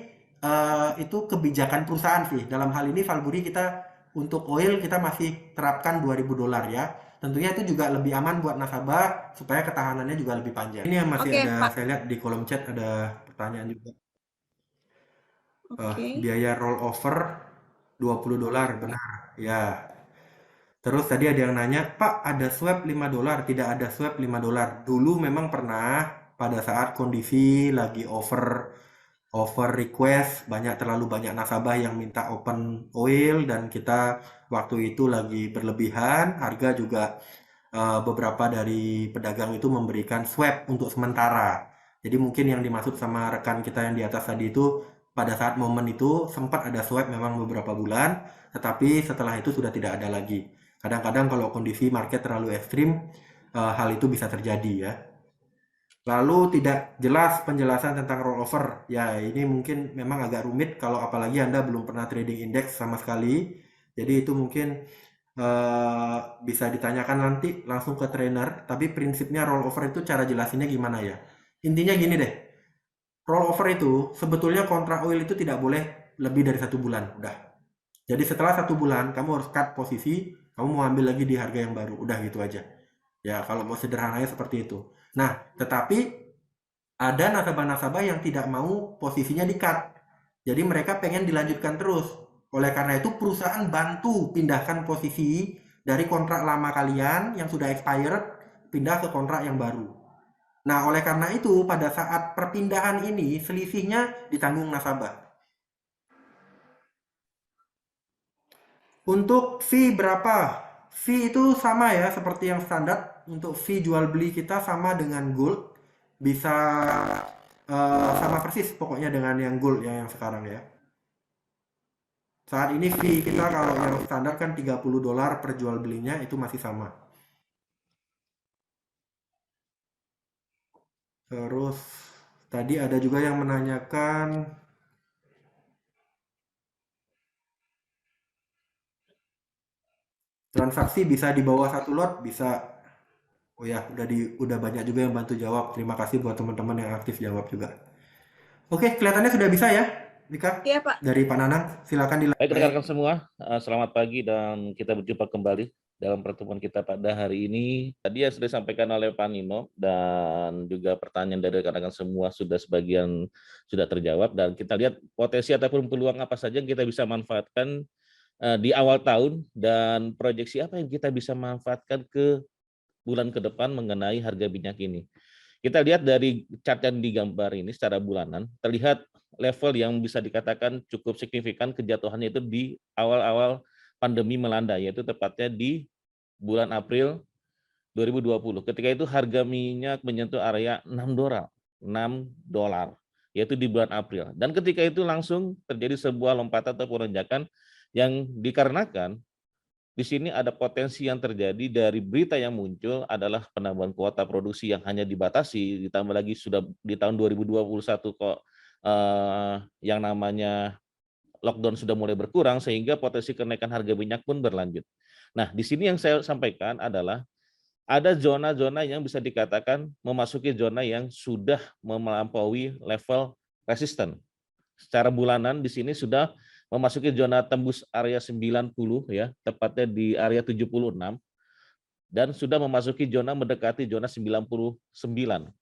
itu kebijakan perusahaan sih. Dalam hal ini Valburi kita untuk oil kita masih terapkan $2.000 ya. Tentunya itu juga lebih aman buat nasabah supaya ketahanannya juga lebih panjang. Ini yang masih Oke, ada, Pak. saya lihat di kolom chat ada pertanyaan juga. Oke. Biaya rollover $20, benar. Ya. Terus tadi ada yang nanya, Pak, ada swap $5? Tidak ada swap $5. Dulu memang pernah pada saat kondisi lagi over request, terlalu banyak nasabah yang minta open oil dan kita waktu itu lagi berlebihan, harga juga beberapa dari pedagang itu memberikan swap untuk sementara. Jadi mungkin yang dimaksud sama rekan kita yang di atas tadi itu pada saat momen itu sempat ada swap memang beberapa bulan, tetapi setelah itu sudah tidak ada lagi. Kadang-kadang kalau kondisi market terlalu ekstrim, hal itu bisa terjadi ya. Lalu tidak jelas penjelasan tentang rollover. Ya, ini mungkin memang agak rumit kalau apalagi Anda belum pernah trading indeks sama sekali. Jadi itu mungkin bisa ditanyakan nanti langsung ke trainer. Tapi prinsipnya rollover itu cara jelasinnya gimana ya? Intinya gini deh. Rollover itu sebetulnya kontrak oil itu tidak boleh lebih dari 1 bulan. Udah. Jadi setelah 1 bulan kamu harus cut posisi, kamu mau ambil lagi di harga yang baru. Udah gitu aja. Ya, kalau mau sederhananya seperti itu. Nah, tetapi ada nasabah-nasabah yang tidak mau posisinya di-cut. Jadi mereka pengen dilanjutkan terus. Oleh karena itu perusahaan bantu pindahkan posisi dari kontrak lama kalian yang sudah expired pindah ke kontrak yang baru. Nah, oleh karena itu pada saat perpindahan ini selisihnya ditanggung nasabah. Untuk fee berapa? Fee itu sama ya seperti yang standar. Untuk fee jual beli kita sama dengan gold. Bisa sama persis pokoknya dengan yang gold ya yang sekarang ya. Saat ini fee kita kalau yang standar kan $30 per jual belinya itu masih sama. Terus tadi ada juga yang menanyakan transaksi bisa di bawah 1 lot, bisa. Oh ya, udah banyak juga yang bantu jawab. Terima kasih buat teman-teman yang aktif jawab juga. Oke, kelihatannya sudah bisa ya, Mika? Iya, Pak. Dari Pak Nanang, silakan Baik rekan-rekan semua, selamat pagi dan kita berjumpa kembali dalam pertemuan kita pada hari ini. Tadi yang sudah disampaikan oleh Pak Nino dan juga pertanyaan dari rekan-rekan semua sebagian sudah terjawab, dan kita lihat potensi ataupun peluang apa saja yang kita bisa manfaatkan di awal tahun dan proyeksi apa yang kita bisa manfaatkan ke bulan ke depan mengenai harga minyak ini. Kita lihat dari chart yang digambar ini secara bulanan, terlihat level yang bisa dikatakan cukup signifikan kejatuhannya itu di awal-awal pandemi melanda, yaitu tepatnya di bulan April 2020. Ketika itu harga minyak menyentuh area $6, yaitu di bulan April. Dan ketika itu langsung terjadi sebuah lompatan atau lonjakan yang dikarenakan di sini ada potensi yang terjadi dari berita yang muncul adalah penambahan kuota produksi yang hanya dibatasi, ditambah lagi sudah di tahun 2021 kok yang namanya lockdown sudah mulai berkurang, sehingga potensi kenaikan harga minyak pun berlanjut. Nah, di sini yang saya sampaikan adalah ada zona-zona yang bisa dikatakan memasuki zona yang sudah melampaui level resisten. Secara bulanan di sini sudah memasuki zona tembus area 90 ya, tepatnya di area 76, dan sudah memasuki zona mendekati zona 99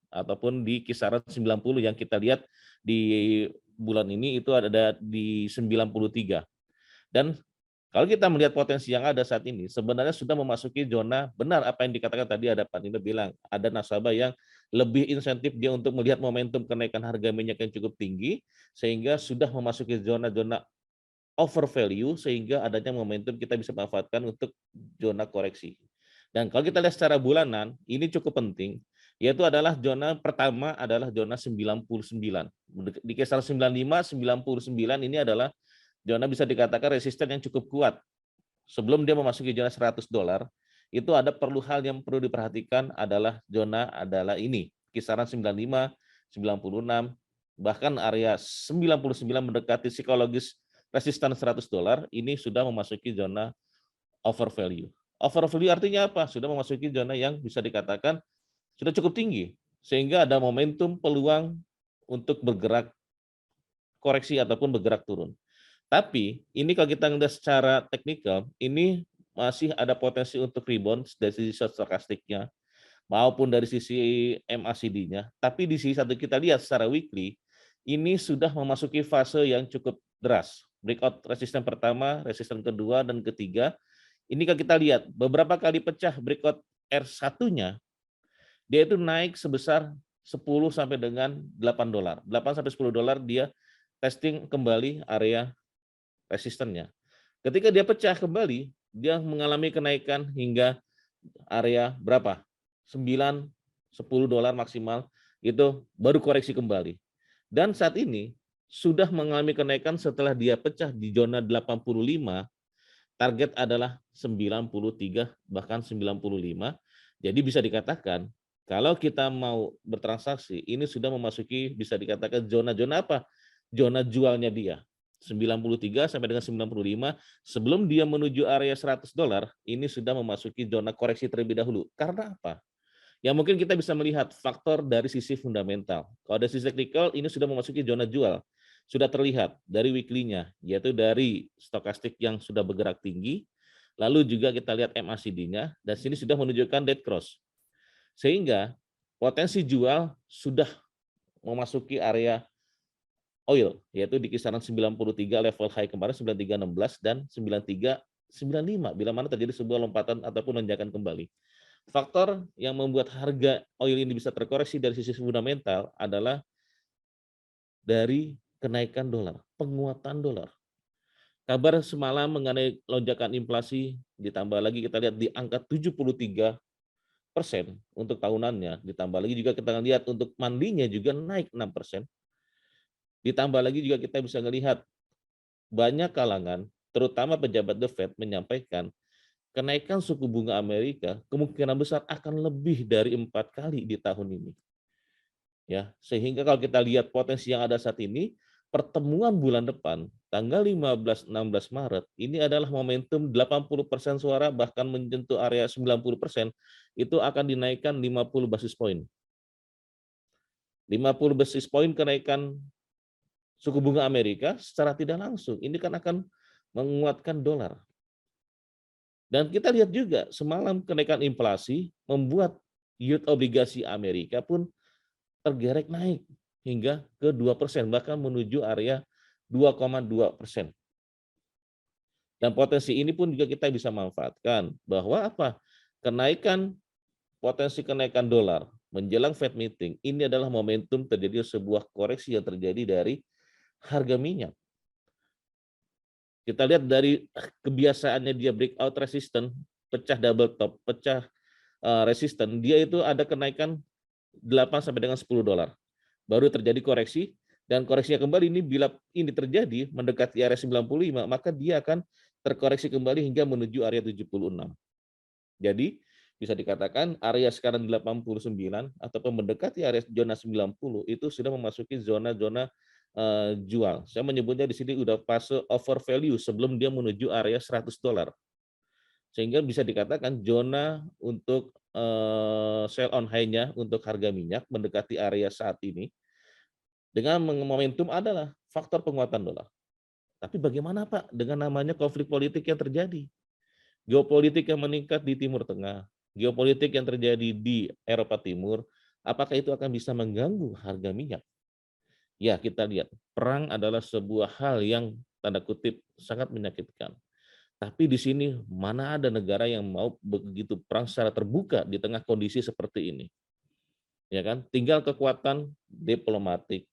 ataupun di kisaran 90 yang kita lihat di bulan ini itu ada di 93. Dan kalau kita melihat potensi yang ada saat ini, sebenarnya sudah memasuki zona benar apa yang dikatakan tadi, ada Pak Nino bilang, ada nasabah yang lebih insentif dia untuk melihat momentum kenaikan harga minyak yang cukup tinggi, sehingga sudah memasuki zona-zona over value, sehingga adanya momentum kita bisa manfaatkan untuk zona koreksi. Dan kalau kita lihat secara bulanan, ini cukup penting, yaitu adalah zona pertama adalah zona 99. Di kisaran 95, 99 ini adalah zona bisa dikatakan resisten yang cukup kuat. Sebelum dia memasuki zona $100, itu ada hal yang perlu diperhatikan adalah zona adalah ini, kisaran 95, 96, bahkan area 99 mendekati psikologis resisten $100, ini sudah memasuki zona over value. Over value artinya apa? Sudah memasuki zona yang bisa dikatakan sudah cukup tinggi, sehingga ada momentum peluang untuk bergerak koreksi ataupun bergerak turun. Tapi ini kalau kita ngelihat secara teknikal, ini masih ada potensi untuk rebound dari sisi stokastiknya maupun dari sisi MACD-nya. Tapi di sisi satu kita lihat secara weekly, ini sudah memasuki fase yang cukup deras. Breakout resisten pertama, resisten kedua, dan ketiga. Ini kalau kita lihat, beberapa kali pecah breakout R1-nya, dia itu naik sebesar 10 sampai dengan $8. 8 sampai $10 dia testing kembali area resistennya. Ketika dia pecah kembali, dia mengalami kenaikan hingga area berapa? 9, $10 maksimal, itu baru koreksi kembali. Dan saat ini sudah mengalami kenaikan setelah dia pecah di zona 85, target adalah 93 bahkan 95. Jadi bisa dikatakan kalau kita mau bertransaksi ini sudah memasuki bisa dikatakan zona-zona apa? Zona jualnya dia. 93 sampai dengan 95 sebelum dia menuju area $100 ini sudah memasuki zona koreksi terlebih dahulu. Karena apa? Ya mungkin kita bisa melihat faktor dari sisi fundamental. Kalau dari sisi teknikal ini sudah memasuki zona jual. Sudah terlihat dari weekly-nya, yaitu dari stokastik yang sudah bergerak tinggi, lalu juga kita lihat MACD-nya, dan sini sudah menunjukkan dead cross. Sehingga potensi jual sudah memasuki area oil, yaitu di kisaran 93 level high kemarin, 93.16 dan 93.95, bila mana terjadi sebuah lompatan ataupun lonjakan kembali. Faktor yang membuat harga oil ini bisa terkoreksi dari sisi fundamental adalah dari kenaikan dolar, penguatan dolar. Kabar semalam mengenai lonjakan inflasi, ditambah lagi kita lihat di angka 73% untuk tahunannya, ditambah lagi juga kita lihat untuk mandinya juga naik 6%, ditambah lagi juga kita bisa melihat banyak kalangan, terutama pejabat The Fed menyampaikan kenaikan suku bunga Amerika kemungkinan besar akan lebih dari 4 kali di tahun ini. Ya, sehingga kalau kita lihat potensi yang ada saat ini, pertemuan bulan depan tanggal 15-16 Maret ini adalah momentum 80% suara bahkan menyentuh area 90% itu akan dinaikkan 50 basis poin. 50 basis poin kenaikan suku bunga Amerika secara tidak langsung ini kan akan menguatkan dolar. Dan kita lihat juga semalam kenaikan inflasi membuat yield obligasi Amerika pun tergerek naik hingga ke 2%, bahkan menuju area 2,2%. Dan potensi ini pun juga kita bisa manfaatkan bahwa apa? Potensi kenaikan dolar menjelang Fed meeting ini adalah momentum terjadi sebuah koreksi yang terjadi dari harga minyak. Kita lihat dari kebiasaannya dia breakout resisten, pecah double top, pecah resisten, dia itu ada kenaikan 8 sampai dengan $10. Baru terjadi koreksi dan koreksinya kembali ini bila ini terjadi mendekati area 95, maka dia akan terkoreksi kembali hingga menuju area 76. Jadi bisa dikatakan area sekarang 89 ataupun mendekati area zona 90 itu sudah memasuki zona-zona jual. Saya menyebutnya di sini udah fase over value sebelum dia menuju area $100. Sehingga bisa dikatakan zona untuk sell on high-nya untuk harga minyak mendekati area saat ini dengan momentum adalah faktor penguatan dolar. Tapi bagaimana Pak dengan namanya konflik politik yang terjadi? Geopolitik yang meningkat di Timur Tengah, geopolitik yang terjadi di Eropa Timur, apakah itu akan bisa mengganggu harga minyak? Ya, kita lihat perang adalah sebuah hal yang tanda kutip sangat menyakitkan. Tapi di sini mana ada negara yang mau begitu perang secara terbuka di tengah kondisi seperti ini. Ya kan? Tinggal kekuatan diplomasi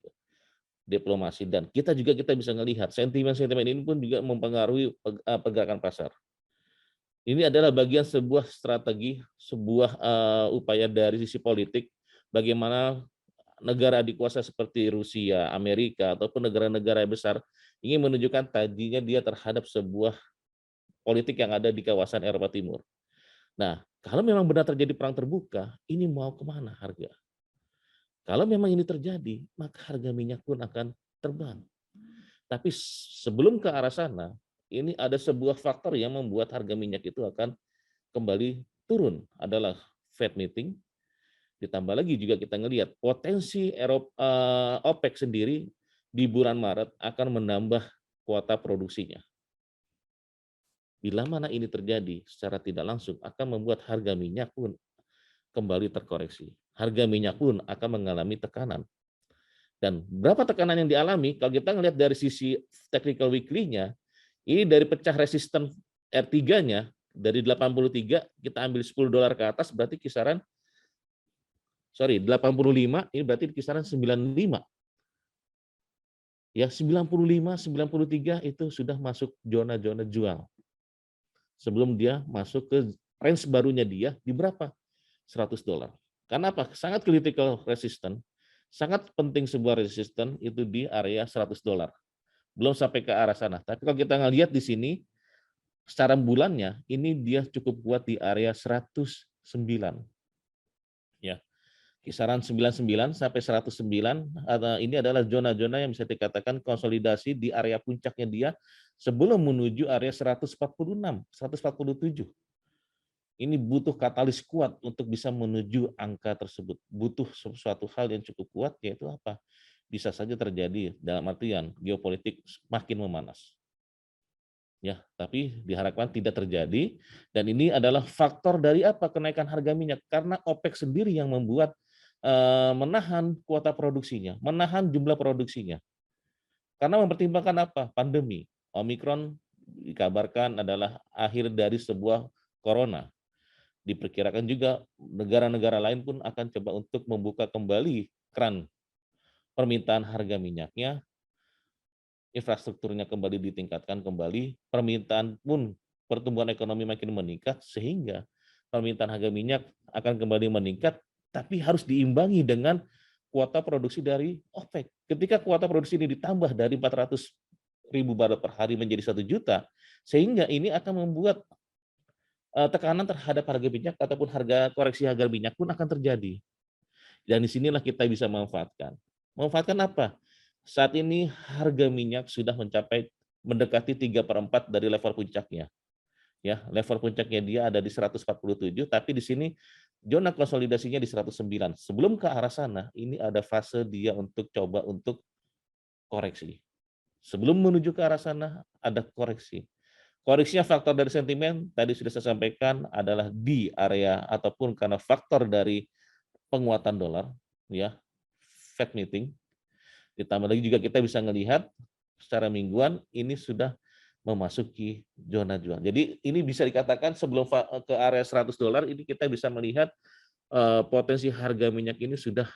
dan kita bisa melihat sentimen-sentimen ini pun juga mempengaruhi pergerakan pasar. Ini adalah bagian sebuah strategi, sebuah upaya dari sisi politik bagaimana negara dikuasai seperti Rusia, Amerika, ataupun negara-negara besar ingin menunjukkan tajinya dia terhadap sebuah politik yang ada di kawasan Eropa Timur. Nah, kalau memang benar terjadi perang terbuka, ini mau kemana harga? Kalau memang ini terjadi, maka harga minyak pun akan terbang. Tapi sebelum ke arah sana, ini ada sebuah faktor yang membuat harga minyak itu akan kembali turun, adalah Fed meeting. Ditambah lagi juga kita ngelihat potensi OPEC sendiri di bulan Maret akan menambah kuota produksinya. Bila mana ini terjadi secara tidak langsung akan membuat harga minyak pun kembali terkoreksi. Harga minyak pun akan mengalami tekanan. Dan berapa tekanan yang dialami? Kalau kita melihat dari sisi technical weekly-nya, ini dari pecah resisten R3-nya, dari 83, kita ambil $10 ke atas, berarti kisaran, 85, ini berarti kisaran 95. Ya, 95, 93 itu sudah masuk zona-zona jual. Sebelum dia masuk ke range barunya dia di berapa? $100. Karena apa? Sangat critical resistant, sangat penting sebuah resisten itu di area $100. Belum sampai ke arah sana. Tapi kalau kita ngelihat di sini, secara bulannya, ini dia cukup kuat di area 109. Ya, kisaran 99 sampai 109, ini adalah zona-zona yang bisa dikatakan konsolidasi di area puncaknya dia sebelum menuju area 146, 147. Ini butuh katalis kuat untuk bisa menuju angka tersebut. Butuh sesuatu hal yang cukup kuat, yaitu apa? Bisa saja terjadi dalam artian geopolitik makin memanas. Ya, tapi diharapkan tidak terjadi. Dan ini adalah faktor dari apa? Kenaikan harga minyak. Karena OPEC sendiri yang membuat menahan kuota produksinya, menahan jumlah produksinya. Karena mempertimbangkan apa? Pandemi. Omikron dikabarkan adalah akhir dari sebuah corona. Diperkirakan juga negara-negara lain pun akan coba untuk membuka kembali keran permintaan harga minyaknya, infrastrukturnya kembali ditingkatkan kembali, permintaan pun pertumbuhan ekonomi makin meningkat, sehingga permintaan harga minyak akan kembali meningkat, tapi harus diimbangi dengan kuota produksi dari OPEC. Ketika kuota produksi ini ditambah dari 400.000 barel per hari menjadi 1 juta, sehingga ini akan membuat tekanan terhadap harga minyak ataupun koreksi harga minyak pun akan terjadi. Dan disinilah kita bisa manfaatkan. Manfaatkan apa? Saat ini harga minyak sudah mendekati 3/4 dari level puncaknya. Ya, level puncaknya dia ada di 147, tapi di sini zona konsolidasinya di 109. Sebelum ke arah sana, ini ada fase dia untuk coba untuk koreksi. Sebelum menuju ke arah sana, ada koreksi. Koreksinya faktor dari sentimen, tadi sudah saya sampaikan, adalah di area ataupun karena faktor dari penguatan dolar, ya, Fed meeting. Ditambah lagi juga kita bisa melihat secara mingguan ini sudah memasuki zona jual. Jadi ini bisa dikatakan sebelum ke area $100 ini kita bisa melihat potensi harga minyak ini sudah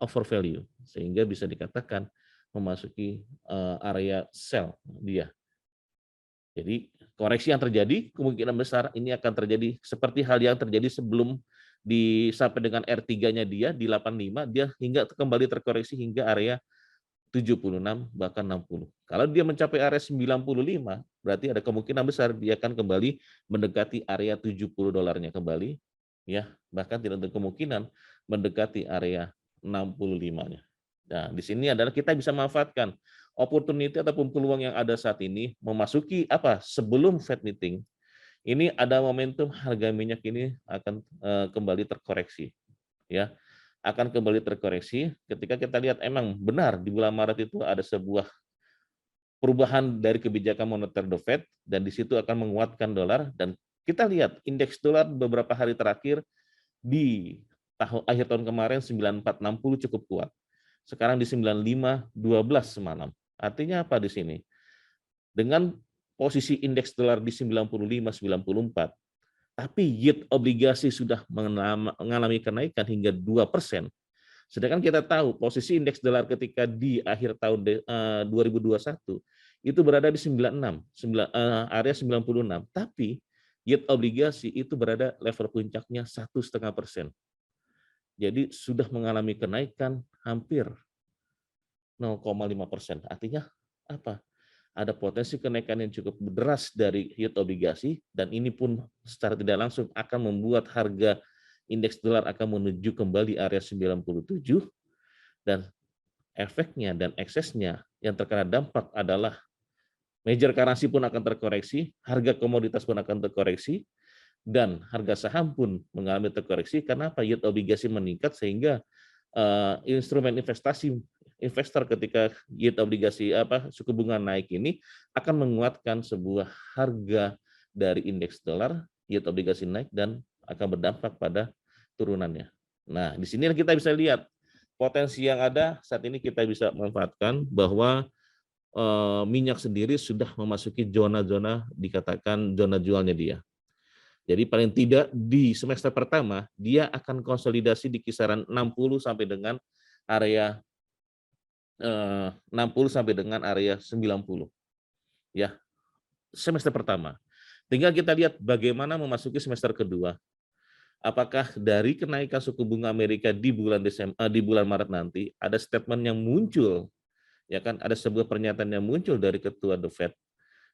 over value, sehingga bisa dikatakan memasuki area sell dia. Jadi koreksi yang terjadi kemungkinan besar ini akan terjadi seperti hal yang terjadi sebelum sampai dengan R3-nya dia di 85, dia hingga kembali terkoreksi hingga area 76 bahkan 60. Kalau dia mencapai area 95, berarti ada kemungkinan besar dia akan kembali mendekati area $70-nya kembali, ya, bahkan tidak ada kemungkinan mendekati area 65-nya. Nah, di sini adalah kita bisa manfaatkan opportunity ataupun peluang yang ada saat ini memasuki sebelum Fed meeting. Ini ada momentum harga minyak ini akan kembali terkoreksi, ya, akan kembali terkoreksi ketika kita lihat emang benar di bulan Maret itu ada sebuah perubahan dari kebijakan moneter The Fed dan di situ akan menguatkan dolar, dan kita lihat indeks dolar beberapa hari terakhir di akhir tahun kemarin 94.60 cukup kuat. Sekarang di 95.12 semalam. Artinya apa di sini? Dengan posisi indeks dolar di 95-94, tapi yield obligasi sudah mengalami kenaikan hingga 2%. Sedangkan kita tahu posisi indeks dolar ketika di akhir tahun 2021 itu berada di 96, area 96, tapi yield obligasi itu berada level puncaknya 1,5%. Jadi sudah mengalami kenaikan hampir 0,5%. Artinya apa? Ada potensi kenaikan yang cukup deras dari yield obligasi, dan ini pun secara tidak langsung akan membuat harga indeks dolar akan menuju kembali area 97, dan efeknya dan eksesnya yang terkena dampak adalah major currency pun akan terkoreksi, harga komoditas pun akan terkoreksi, dan harga saham pun mengalami terkoreksi. Karena apa? Yield obligasi meningkat sehingga instrumen investasi investor ketika yield obligasi suku bunga naik ini akan menguatkan sebuah harga dari indeks dolar, yield obligasi naik dan akan berdampak pada turunannya. Nah, di sini kita bisa lihat potensi yang ada saat ini kita bisa manfaatkan bahwa minyak sendiri sudah memasuki zona-zona dikatakan zona jualnya dia. Jadi paling tidak di semester pertama dia akan konsolidasi di kisaran 60 sampai dengan area 60 sampai dengan area 90. Ya, semester pertama. Tinggal kita lihat bagaimana memasuki semester kedua. Apakah dari kenaikan suku bunga Amerika di bulan Maret nanti ada statement yang muncul, ya kan, ada sebuah pernyataan yang muncul dari ketua The Fed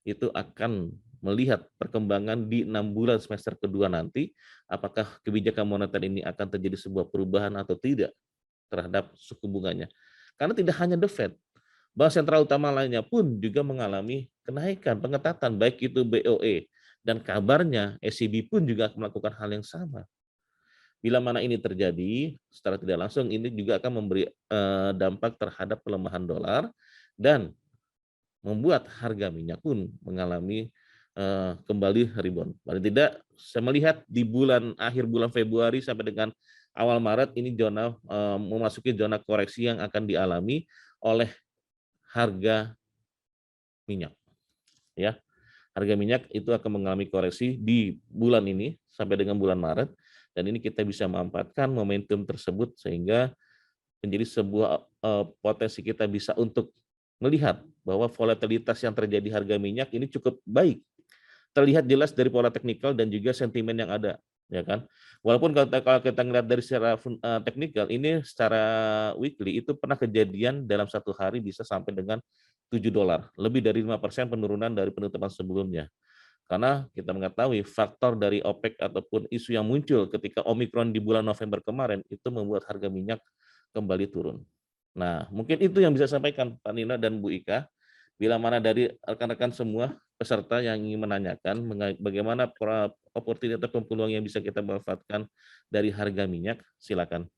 itu akan melihat perkembangan di 6 bulan semester kedua nanti, apakah kebijakan moneter ini akan terjadi sebuah perubahan atau tidak terhadap suku bunganya. Karena tidak hanya The Fed, bank sentral utama lainnya pun juga mengalami kenaikan, pengetatan, baik itu BOE, dan kabarnya ECB pun juga akan melakukan hal yang sama. Bila mana ini terjadi, secara tidak langsung ini juga akan memberi dampak terhadap pelemahan dolar dan membuat harga minyak pun mengalami kembali rebound. Paling tidak, saya melihat di akhir bulan Februari sampai dengan awal Maret ini memasuki zona koreksi yang akan dialami oleh harga minyak. Ya, harga minyak itu akan mengalami koreksi di bulan ini sampai dengan bulan Maret, dan ini kita bisa memanfaatkan momentum tersebut sehingga menjadi sebuah potensi kita bisa untuk melihat bahwa volatilitas yang terjadi harga minyak ini cukup baik. Terlihat jelas dari pola teknikal dan juga sentimen yang ada, ya kan. Walaupun kalau kita ngelihat dari secara teknikal, ini secara weekly itu pernah kejadian dalam satu hari bisa sampai dengan $7, lebih dari 5% penurunan dari penutupan sebelumnya. Karena kita mengetahui faktor dari OPEC ataupun isu yang muncul ketika Omicron di bulan November kemarin itu membuat harga minyak kembali turun. Nah, mungkin itu yang bisa sampaikan Pak Nino dan Bu Ika. Bila mana dari rekan-rekan semua peserta yang ingin menanyakan bagaimana opportunity atau peluang yang bisa kita manfaatkan dari harga minyak, silakan.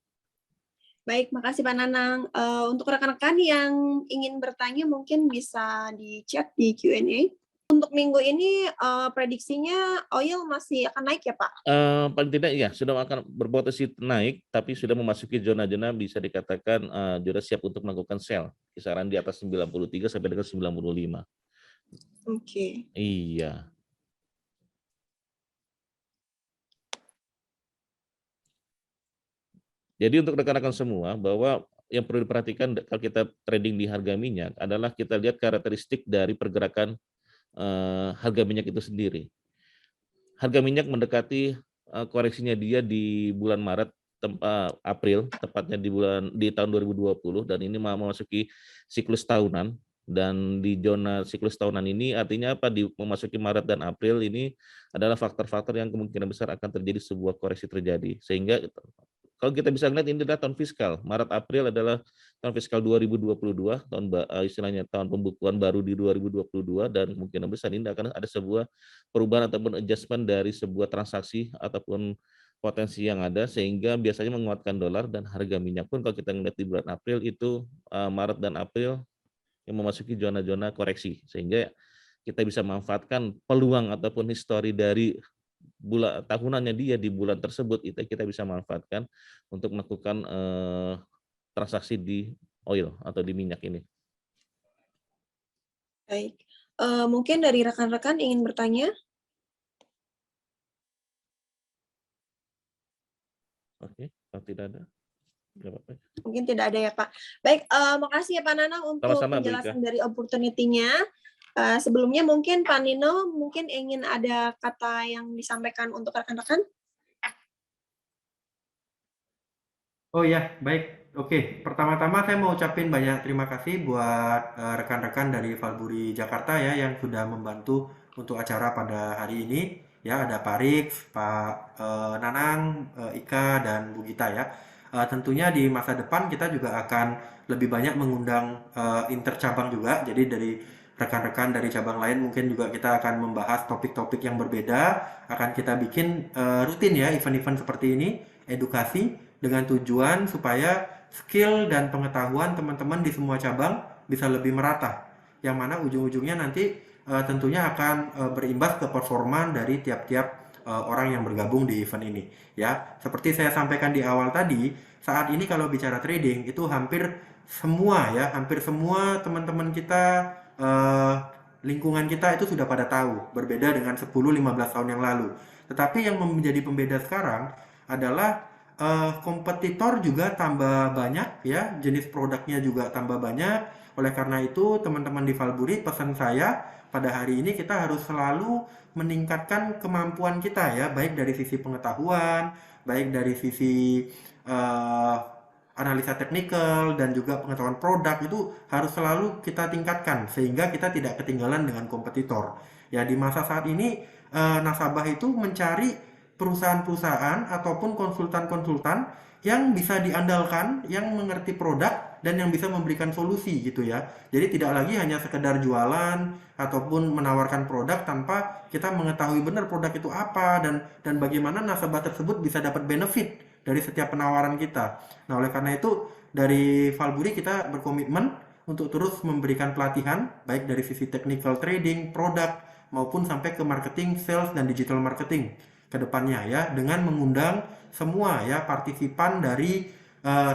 Baik, makasih Pak Nanang. Untuk rekan-rekan yang ingin bertanya mungkin bisa di chat di Q&A. Untuk minggu ini prediksinya oil masih akan naik ya Pak? Paling tidak ya, sudah akan berpotensi naik, tapi sudah memasuki zona-zona bisa dikatakan sudah siap untuk melakukan sell, kisaran di atas 93 sampai dengan 95. Oke. Iya. Jadi untuk rekan-rekan semua, bahwa yang perlu diperhatikan kalau kita trading di harga minyak adalah kita lihat karakteristik dari pergerakan harga minyak itu sendiri. Harga minyak mendekati koreksinya dia di bulan Maret, April, tepatnya di tahun 2020, dan ini memasuki siklus tahunan. Dan di zona siklus tahunan ini artinya apa? Memasuki Maret dan April ini adalah faktor-faktor yang kemungkinan besar akan terjadi sebuah koreksi terjadi. Sehingga kalau kita bisa lihat ini adalah tahun fiskal. Maret-April adalah tahun fiskal 2022, istilahnya tahun pembukuan baru di 2022, dan kemungkinan besar ini akan ada sebuah perubahan ataupun adjustment dari sebuah transaksi ataupun potensi yang ada, sehingga biasanya menguatkan dolar, dan harga minyak pun kalau kita melihat di bulan April itu Maret dan April yang memasuki zona-zona koreksi, sehingga kita bisa memanfaatkan peluang ataupun histori dari bulan tahunannya dia di bulan tersebut, itu kita bisa manfaatkan untuk melakukan transaksi di oil atau di minyak ini. Baik, mungkin dari rekan-rekan ingin bertanya? Oke, kalau tidak ada, nggak apa-apa. Mungkin tidak ada ya Pak. Baik, makasih ya Pak Nanang untuk Sama-sama, penjelasan dari opportunity-nya. Sebelumnya mungkin Pak Nino mungkin ingin ada kata yang disampaikan untuk rekan-rekan? Oh ya, baik. Oke, pertama-tama saya mau ucapin banyak terima kasih buat rekan-rekan dari Valburi Jakarta ya yang sudah membantu untuk acara pada hari ini. Ya, ada Pak Rix, Pak Nanang, Ika, dan Bu Gita ya. Tentunya di masa depan kita juga akan lebih banyak mengundang intercabang juga. Jadi dari rekan-rekan dari cabang lain mungkin juga kita akan membahas topik-topik yang berbeda. Akan kita bikin rutin ya event-event seperti ini, edukasi, dengan tujuan supaya skill dan pengetahuan teman-teman di semua cabang bisa lebih merata. Yang mana ujung-ujungnya nanti tentunya akan berimbas ke performa dari tiap-tiap orang yang bergabung di event ini. Ya, seperti saya sampaikan di awal tadi, saat ini kalau bicara trading itu hampir semua teman-teman kita, lingkungan kita itu sudah pada tahu, berbeda dengan 10-15 tahun yang lalu. Tetapi yang menjadi pembeda sekarang adalah kompetitor juga tambah banyak ya, jenis produknya juga tambah banyak. Oleh karena itu, teman-teman di Valburi, pesan saya pada hari ini kita harus selalu meningkatkan kemampuan kita ya, baik dari sisi pengetahuan, baik dari sisi eh, analisa teknikal dan juga pengetahuan produk itu harus selalu kita tingkatkan sehingga kita tidak ketinggalan dengan kompetitor. Ya di masa saat ini nasabah itu mencari perusahaan-perusahaan ataupun konsultan-konsultan yang bisa diandalkan, yang mengerti produk dan yang bisa memberikan solusi gitu ya. Jadi tidak lagi hanya sekedar jualan ataupun menawarkan produk tanpa kita mengetahui benar produk itu apa dan bagaimana nasabah tersebut bisa dapat benefit dari setiap penawaran kita. Nah, oleh karena itu dari Valburi kita berkomitmen untuk terus memberikan pelatihan baik dari sisi technical trading, produk maupun sampai ke marketing, sales dan digital marketing ke depannya ya dengan mengundang semua ya partisipan dari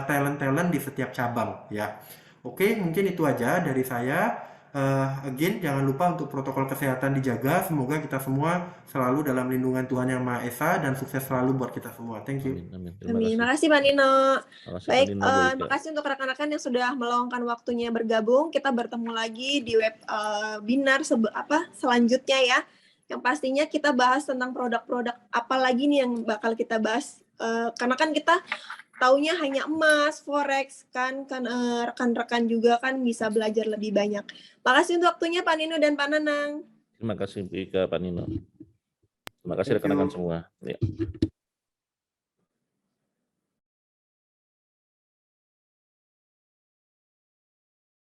talent-talent di setiap cabang ya. Oke, mungkin itu aja dari saya. Again, jangan lupa untuk protokol kesehatan dijaga. Semoga kita semua selalu dalam lindungan Tuhan Yang Maha Esa dan sukses selalu buat kita semua. Thank you. Amin, amin. Terima Amin. kasih. Makasih Pak Nino. Makasih, Baik, Pak Nino, Bu Ika. makasih untuk rekan-rekan yang sudah meluangkan waktunya bergabung. Kita bertemu lagi di webinar selanjutnya ya. Yang pastinya kita bahas tentang produk-produk apa lagi nih yang bakal kita bahas. Karena kan kita taunya hanya emas, forex, kan rekan-rekan juga kan bisa belajar lebih banyak. Makasih untuk waktunya Pak Nino dan Pak Nanang. Terima kasih Bu Ika, Pak Nino. Terima kasih Thank you. rekan-rekan semua. Ya.